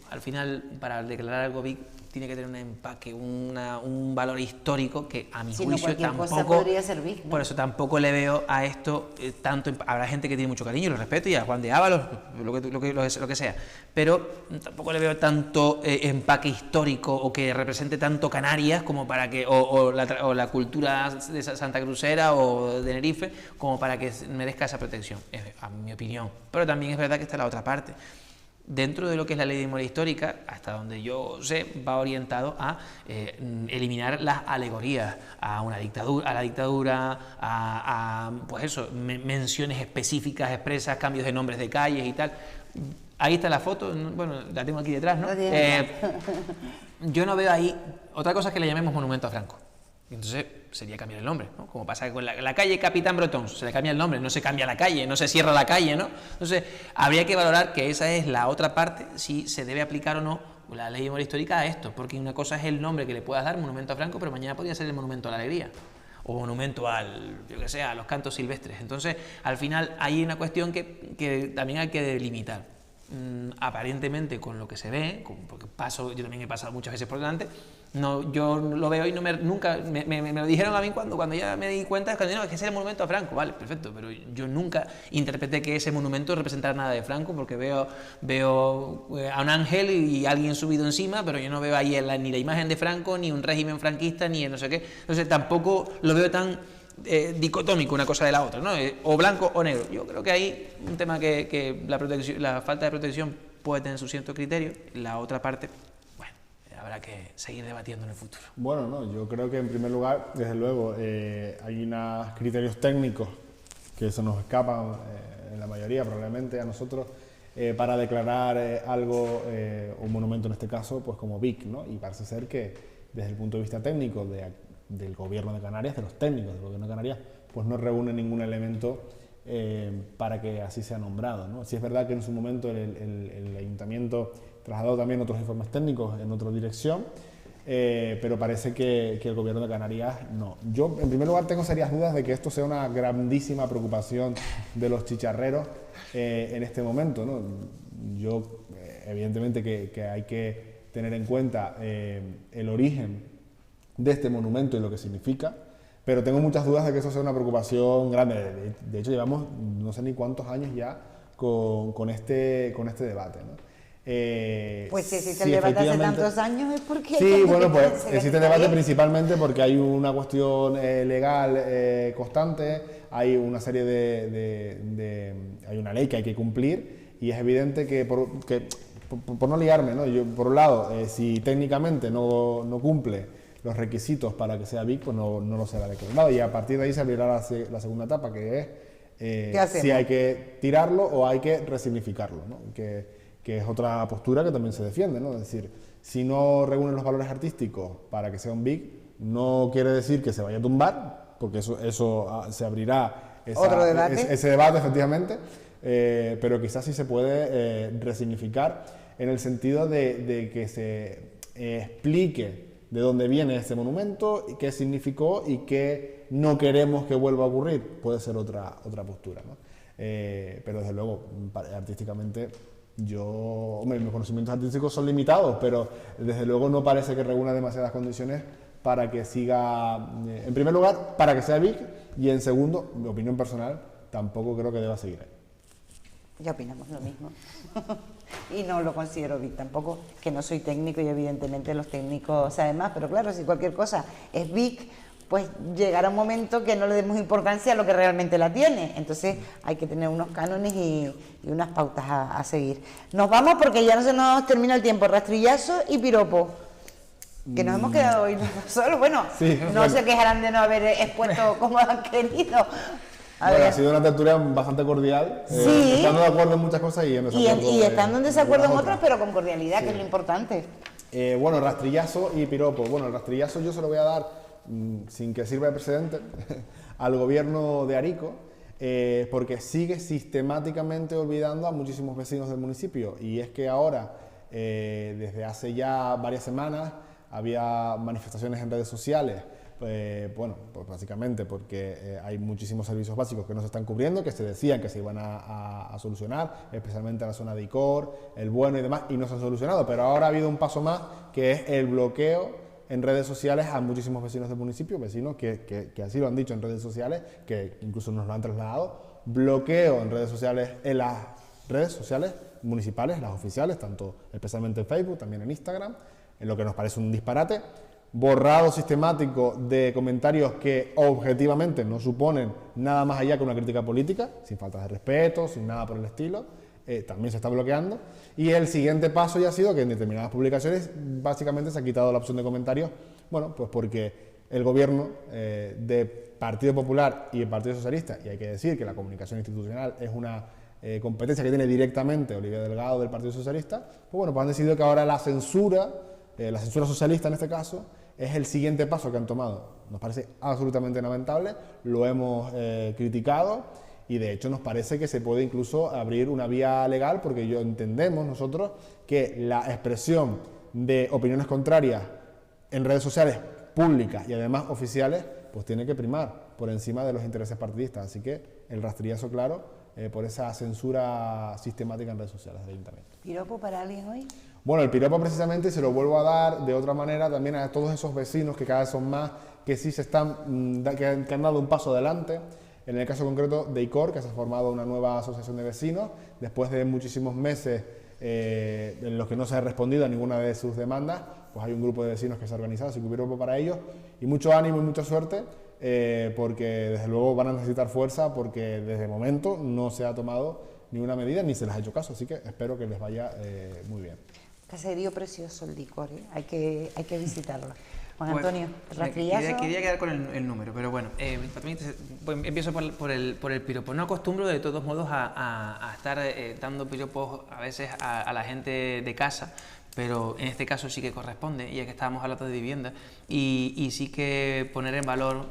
al final, para declarar algo BIC, tiene que tener un empaque, un valor histórico que a mi Si no, juicio cualquier cosa tampoco, podría ser BIC, ¿no? por eso tampoco le veo a esto tanto, habrá gente que tiene mucho cariño, lo respeto, y a Juan de Ábalos, lo que sea, pero tampoco le veo tanto empaque histórico o que represente tanto Canarias como para que, o la cultura de Santa Crucera o de Tenerife, como para que merezca esa protección, a mi opinión. Pero también es verdad que está la otra parte. Dentro de lo que es la ley de memoria histórica, hasta donde yo sé, va orientado a eliminar las alegorías a una dictadura, pues eso, menciones específicas, expresas, cambios de nombres de calles y tal. Ahí está la foto, bueno, la tengo aquí detrás, ¿no? Yo no veo ahí, otra cosa es que le llamemos monumento a Franco. Entonces sería cambiar el nombre, ¿no? Como pasa con la calle Capitán Bretón, se le cambia el nombre, no se cambia la calle, no se cierra la calle, ¿no? Entonces habría que valorar que esa es la otra parte, si se debe aplicar o no la ley de memoria histórica a esto, porque una cosa es el nombre que le puedas dar, monumento a Franco, pero mañana podría ser el monumento a la alegría, o monumento yo que sé, a los cantos silvestres. Entonces, al final hay una cuestión que también hay que delimitar. Aparentemente, con lo que se ve, porque yo también he pasado muchas veces por delante, yo lo veo y nunca me lo dijeron a mí cuando ya me di cuenta, no, es que ese es el monumento a Franco, vale, perfecto, pero yo nunca interpreté que ese monumento representara nada de Franco, porque veo a un ángel y alguien subido encima, pero yo no veo ahí ni la imagen de Franco, ni un régimen franquista, ni el no sé qué. Entonces tampoco lo veo tan dicotómico una cosa de la otra, ¿no? O blanco o negro. Yo creo que hay un tema que la falta de protección puede tener su cierto criterio, la otra parte, bueno, habrá que seguir debatiendo en el futuro. Bueno, no, yo creo que en primer lugar, desde luego, hay unos criterios técnicos que se nos escapan en la mayoría, probablemente a nosotros, para declarar algo, un monumento en este caso, pues como BIC, ¿no? Y parece ser que desde el punto de vista técnico del Gobierno de Canarias, de los técnicos del Gobierno de Canarias, pues no reúne ningún elemento para que así sea nombrado, ¿no? Sí es verdad que en su momento el Ayuntamiento trasladó también otros informes técnicos en otra dirección, pero parece que el Gobierno de Canarias no. Yo, en primer lugar, tengo serias dudas de que esto sea una grandísima preocupación de los chicharreros en este momento, ¿no? Yo, evidentemente que hay que tener en cuenta el origen de este monumento y lo que significa, pero tengo muchas dudas de que eso sea una preocupación grande. De hecho, llevamos no sé ni cuántos años ya con este debate, ¿no? Pues si existe el debate hace tantos años es porque... Sí, bueno, pues existe el debate principalmente porque hay una cuestión legal constante, hay una serie hay una ley que hay que cumplir, y es evidente que por no liarme, ¿no? Yo, por un lado, si técnicamente no cumple los requisitos para que sea BIC, pues no lo será declarado, y a partir de ahí se abrirá la segunda etapa, que es si hay que tirarlo o hay que resignificarlo, ¿no? Que es otra postura que también se defiende, ¿no? Es decir, si no reúnen los valores artísticos para que sea un BIC, no quiere decir que se vaya a tumbar, porque eso se abrirá ese debate, efectivamente, pero quizás sí se puede resignificar en el sentido de que se explique de dónde viene este monumento, y qué significó y qué no queremos que vuelva a ocurrir. Puede ser otra postura, ¿no? Pero desde luego, artísticamente, mis conocimientos artísticos son limitados, pero desde luego no parece que reúna demasiadas condiciones para que siga, en primer lugar, para que sea BIC, y en segundo, mi opinión personal, tampoco creo que deba seguir ahí. Ya opinamos lo mismo. Y no lo considero BIC tampoco, que no soy técnico y evidentemente los técnicos saben más, pero claro, si cualquier cosa es BIC, pues llegará un momento que no le demos importancia a lo que realmente la tiene. Entonces hay que tener unos cánones y unas pautas a seguir. Nos vamos porque ya no se nos termina el tiempo. Rastrillazo y piropo. Que nos hemos quedado hoy solos. Bueno, sí, no se quejarán de no haber expuesto como han querido. Ha sido una tertulia bastante cordial, sí, estando de acuerdo en muchas cosas y en desacuerdo. Y estando en desacuerdo en otras, pero con cordialidad, sí, que es lo importante. Bueno, rastrillazo y piropo. Bueno, el rastrillazo yo se lo voy a dar, sin que sirva de precedente, al gobierno de Arico, porque sigue sistemáticamente olvidando a muchísimos vecinos del municipio. Y es que ahora, desde hace ya varias semanas, había manifestaciones en redes sociales bueno, pues básicamente porque hay muchísimos servicios básicos que no se están cubriendo, que se decían que se iban a solucionar, especialmente la zona de Icor, el Bueno y demás, y no se han solucionado. Pero ahora ha habido un paso más, que es el bloqueo en redes sociales a muchísimos vecinos del municipio, vecinos que así lo han dicho en redes sociales, que incluso nos lo han trasladado. Bloqueo en redes sociales, en las redes sociales municipales, las oficiales, tanto especialmente en Facebook, también en Instagram, en lo que nos parece un disparate. Borrado sistemático de comentarios que objetivamente no suponen nada más allá que una crítica política, sin faltas de respeto, sin nada por el estilo, también se está bloqueando. Y el siguiente paso ya ha sido que en determinadas publicaciones básicamente se ha quitado la opción de comentarios, bueno, pues porque el gobierno de Partido Popular y el Partido Socialista, y hay que decir que la comunicación institucional es una competencia que tiene directamente Olivia Delgado del Partido Socialista, pues bueno, pues han decidido que ahora la censura socialista en este caso, es el siguiente paso que han tomado. Nos parece absolutamente lamentable, lo hemos criticado y de hecho nos parece que se puede incluso abrir una vía legal porque entendemos nosotros que la expresión de opiniones contrarias en redes sociales públicas y además oficiales pues tiene que primar por encima de los intereses partidistas. Así que el rastrillazo claro por esa censura sistemática en redes sociales del Ayuntamiento. ¿Piropo para alguien hoy? Bueno, el piropo precisamente se lo vuelvo a dar de otra manera también a todos esos vecinos que cada vez son más, que sí se están, que han dado un paso adelante. En el caso concreto de Icor, que se ha formado una nueva asociación de vecinos, después de muchísimos meses en los que no se ha respondido a ninguna de sus demandas, pues hay un grupo de vecinos que se ha organizado, así que un piropo para ellos, y mucho ánimo y mucha suerte, porque desde luego van a necesitar fuerza, porque desde el momento no se ha tomado ninguna medida ni se les ha hecho caso, así que espero que les vaya muy bien. Caserío precioso el Icor, ¿eh? Hay que visitarlo. Juan Bueno, Antonio, rastrillazo. quería quedar con el número, pero bueno, empiezo por el piropo. No acostumbro de todos modos a estar dando piropos a veces a la gente de casa, pero en este caso sí que corresponde, ya que estábamos hablando de vivienda, y sí que poner en valor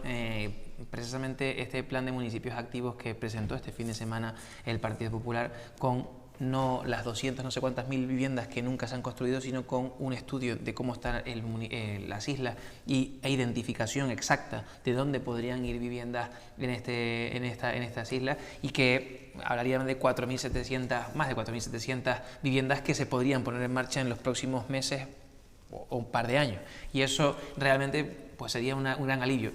precisamente este plan de municipios activos que presentó este fin de semana el Partido Popular con no las 200 no sé cuántas mil viviendas que nunca se han construido, sino con un estudio de cómo están las islas e identificación exacta de dónde podrían ir viviendas en estas islas, y que hablarían de 4.700, más de 4.700 viviendas que se podrían poner en marcha en los próximos meses o un par de años, y eso realmente pues sería un gran alivio.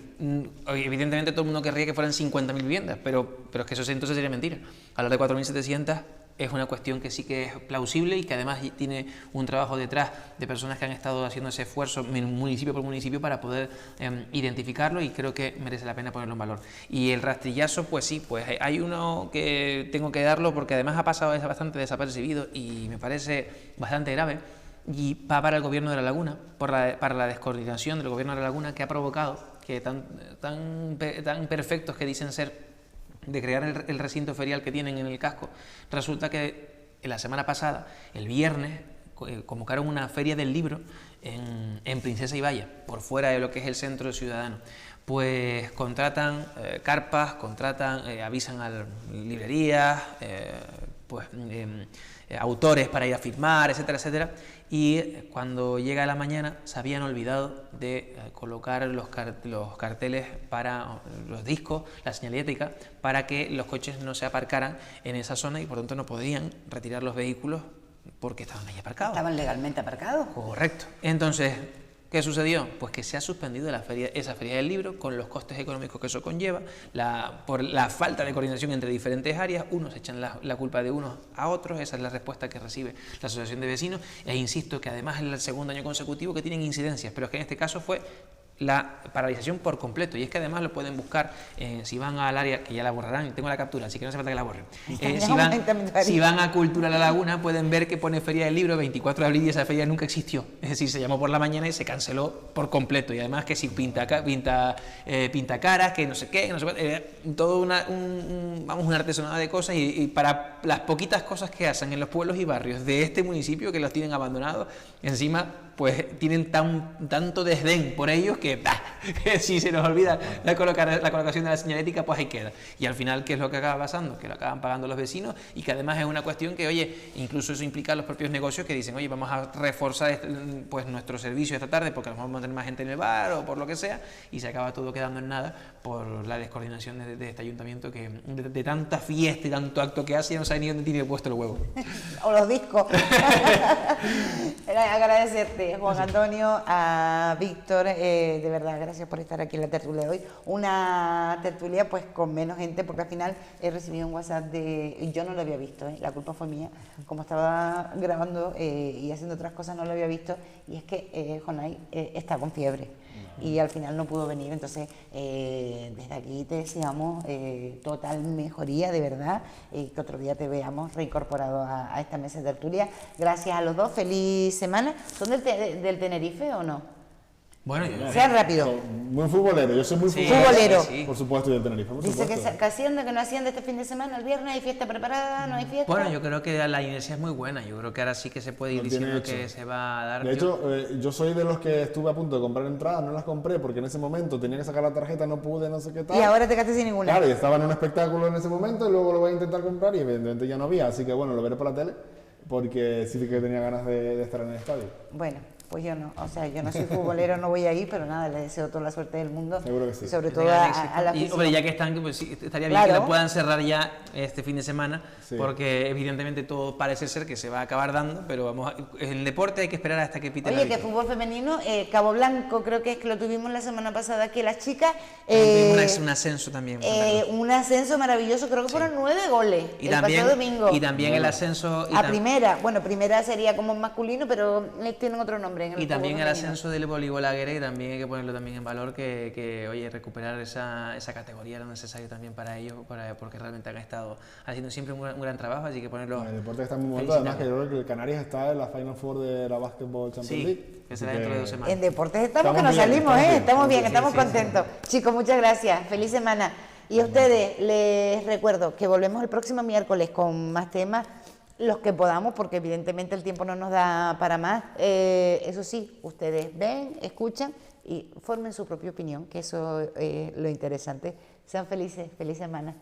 Evidentemente todo el mundo querría que fueran 50.000 viviendas, pero es que eso entonces sería mentira. Hablar de 4.700 es una cuestión que sí que es plausible y que además tiene un trabajo detrás de personas que han estado haciendo ese esfuerzo municipio por municipio para poder identificarlo, y creo que merece la pena ponerlo en valor. Y el rastrillazo, pues sí, pues hay uno que tengo que darlo porque además ha pasado bastante desapercibido y me parece bastante grave, y va para el Gobierno de La Laguna, para la descoordinación del Gobierno de La Laguna que ha provocado que tan perfectos que dicen ser de crear el recinto ferial que tienen en el casco, resulta que la semana pasada, el viernes, convocaron una feria del libro en Princesa Ibaya, por fuera de lo que es el centro ciudadano. Pues contratan carpas, avisan a librerías, autores para ir a firmar, etcétera, etcétera, y cuando llega la mañana se habían olvidado de colocar los carteles para los discos, la señalética, para que los coches no se aparcaran en esa zona y por tanto no podían retirar los vehículos porque estaban ahí aparcados. ¿Estaban legalmente aparcados? Correcto. Entonces, ¿qué sucedió? Pues que se ha suspendido esa feria del libro, con los costes económicos que eso conlleva, por la falta de coordinación entre diferentes áreas. Unos echan la culpa de unos a otros, esa es la respuesta que recibe la Asociación de Vecinos, e insisto que además es el segundo año consecutivo que tienen incidencias, pero es que en este caso fue la paralización por completo, y es que además lo pueden buscar si van al área, que ya la borrarán, tengo la captura, así que no hace falta que la borren. Si van a Cultura La Laguna pueden ver que pone Feria del Libro 24 de abril y esa feria nunca existió, es decir, se llamó por la mañana y se canceló por completo, y además que si pinta caras, que no sé qué, no sé cuál, todo un artesonado de cosas, y para las poquitas cosas que hacen en los pueblos y barrios de este municipio que los tienen abandonados, encima pues tienen tanto desdén por ellos que si se nos olvida la colocación de la señalética, pues ahí queda. Y al final, ¿qué es lo que acaba pasando? Que lo acaban pagando los vecinos y que además es una cuestión que, oye, incluso eso implica a los propios negocios que dicen, oye, vamos a reforzar pues nuestro servicio esta tarde porque a lo mejor vamos a tener más gente en el bar o por lo que sea, y se acaba todo quedando en nada por la descoordinación de este ayuntamiento que de tanta fiesta y tanto acto que hace ya no sabe ni dónde tiene puesto el huevo. O los discos. Agradecerte, Juan Antonio, a Víctor, de verdad, gracias por estar aquí en la tertulia de hoy. Una tertulia pues con menos gente, porque al final he recibido un WhatsApp y yo no lo había visto, la culpa fue mía, como estaba grabando y haciendo otras cosas no lo había visto, y es que Jonay está con fiebre y al final no pudo venir, entonces desde aquí te deseamos total mejoría, de verdad, que otro día te veamos reincorporado a esta mesa de tertulia. Gracias a los dos, feliz semana. ¿Son del Tenerife o no? Bueno, sea rápido. Muy futbolero, yo soy muy futbolero. Sí. Por supuesto, y del Tenerife, por Dice supuesto. que haciendo, que no hacían de este fin de semana, el viernes hay fiesta preparada, no hay fiesta. Bueno, yo creo que la inercia es muy buena, yo creo que ahora sí que se puede ir Lo tiene diciendo hecho. que se va a dar. De hecho, yo soy de los que estuve a punto de comprar entradas, no las compré porque en ese momento tenía que sacar la tarjeta, no pude, no sé qué tal. Y ahora te quedaste sin ninguna. Claro, y estaba en un espectáculo en ese momento y luego lo voy a intentar comprar y evidentemente ya no había, así que bueno, lo veré por la tele porque sí que tenía ganas de estar en el estadio. Bueno, pues yo no, o sea, yo no soy futbolero, no voy ahí, pero nada, le deseo toda la suerte del mundo. Seguro que sí. Sobre todo a la Y, afición. hombre, ya que están, pues sí, estaría bien Claro. que lo puedan cerrar ya este fin de semana, Sí. porque evidentemente todo parece ser que se va a acabar dando, pero en el deporte hay que esperar hasta que pite la Oye, que victoria. fútbol femenino, Cabo Blanco, creo que es que lo tuvimos la semana pasada, que las chicas... Tuvimos un ascenso también. un ascenso maravilloso, creo que fueron 9 goles Y el también, pasado domingo. y también el ascenso... A primera, bueno, primera sería como masculino, pero tienen otro nombre. En el Y también fútbol el femenino. ascenso del voleibol aguerre, que también hay que ponerlo también en valor, que oye, recuperar esa categoría era necesario también para ellos, porque realmente han estado haciendo siempre un gran trabajo, así que ponerlo... El deporte está muy bueno, además que yo creo que el Canarias está en la Final Four de la Basketball Champions Sí, League. que será así dentro de 2 semanas. En deportes estamos que Estamos nos bien, salimos, estamos bien. estamos bien, Sí, estamos sí, contentos. Chicos, muchas gracias, feliz semana. Y a ustedes les recuerdo que volvemos el próximo miércoles con más temas, los que podamos, porque evidentemente el tiempo no nos da para más. Eso sí, ustedes ven, escuchan y formen su propia opinión, que eso es lo interesante. Sean felices, feliz semana.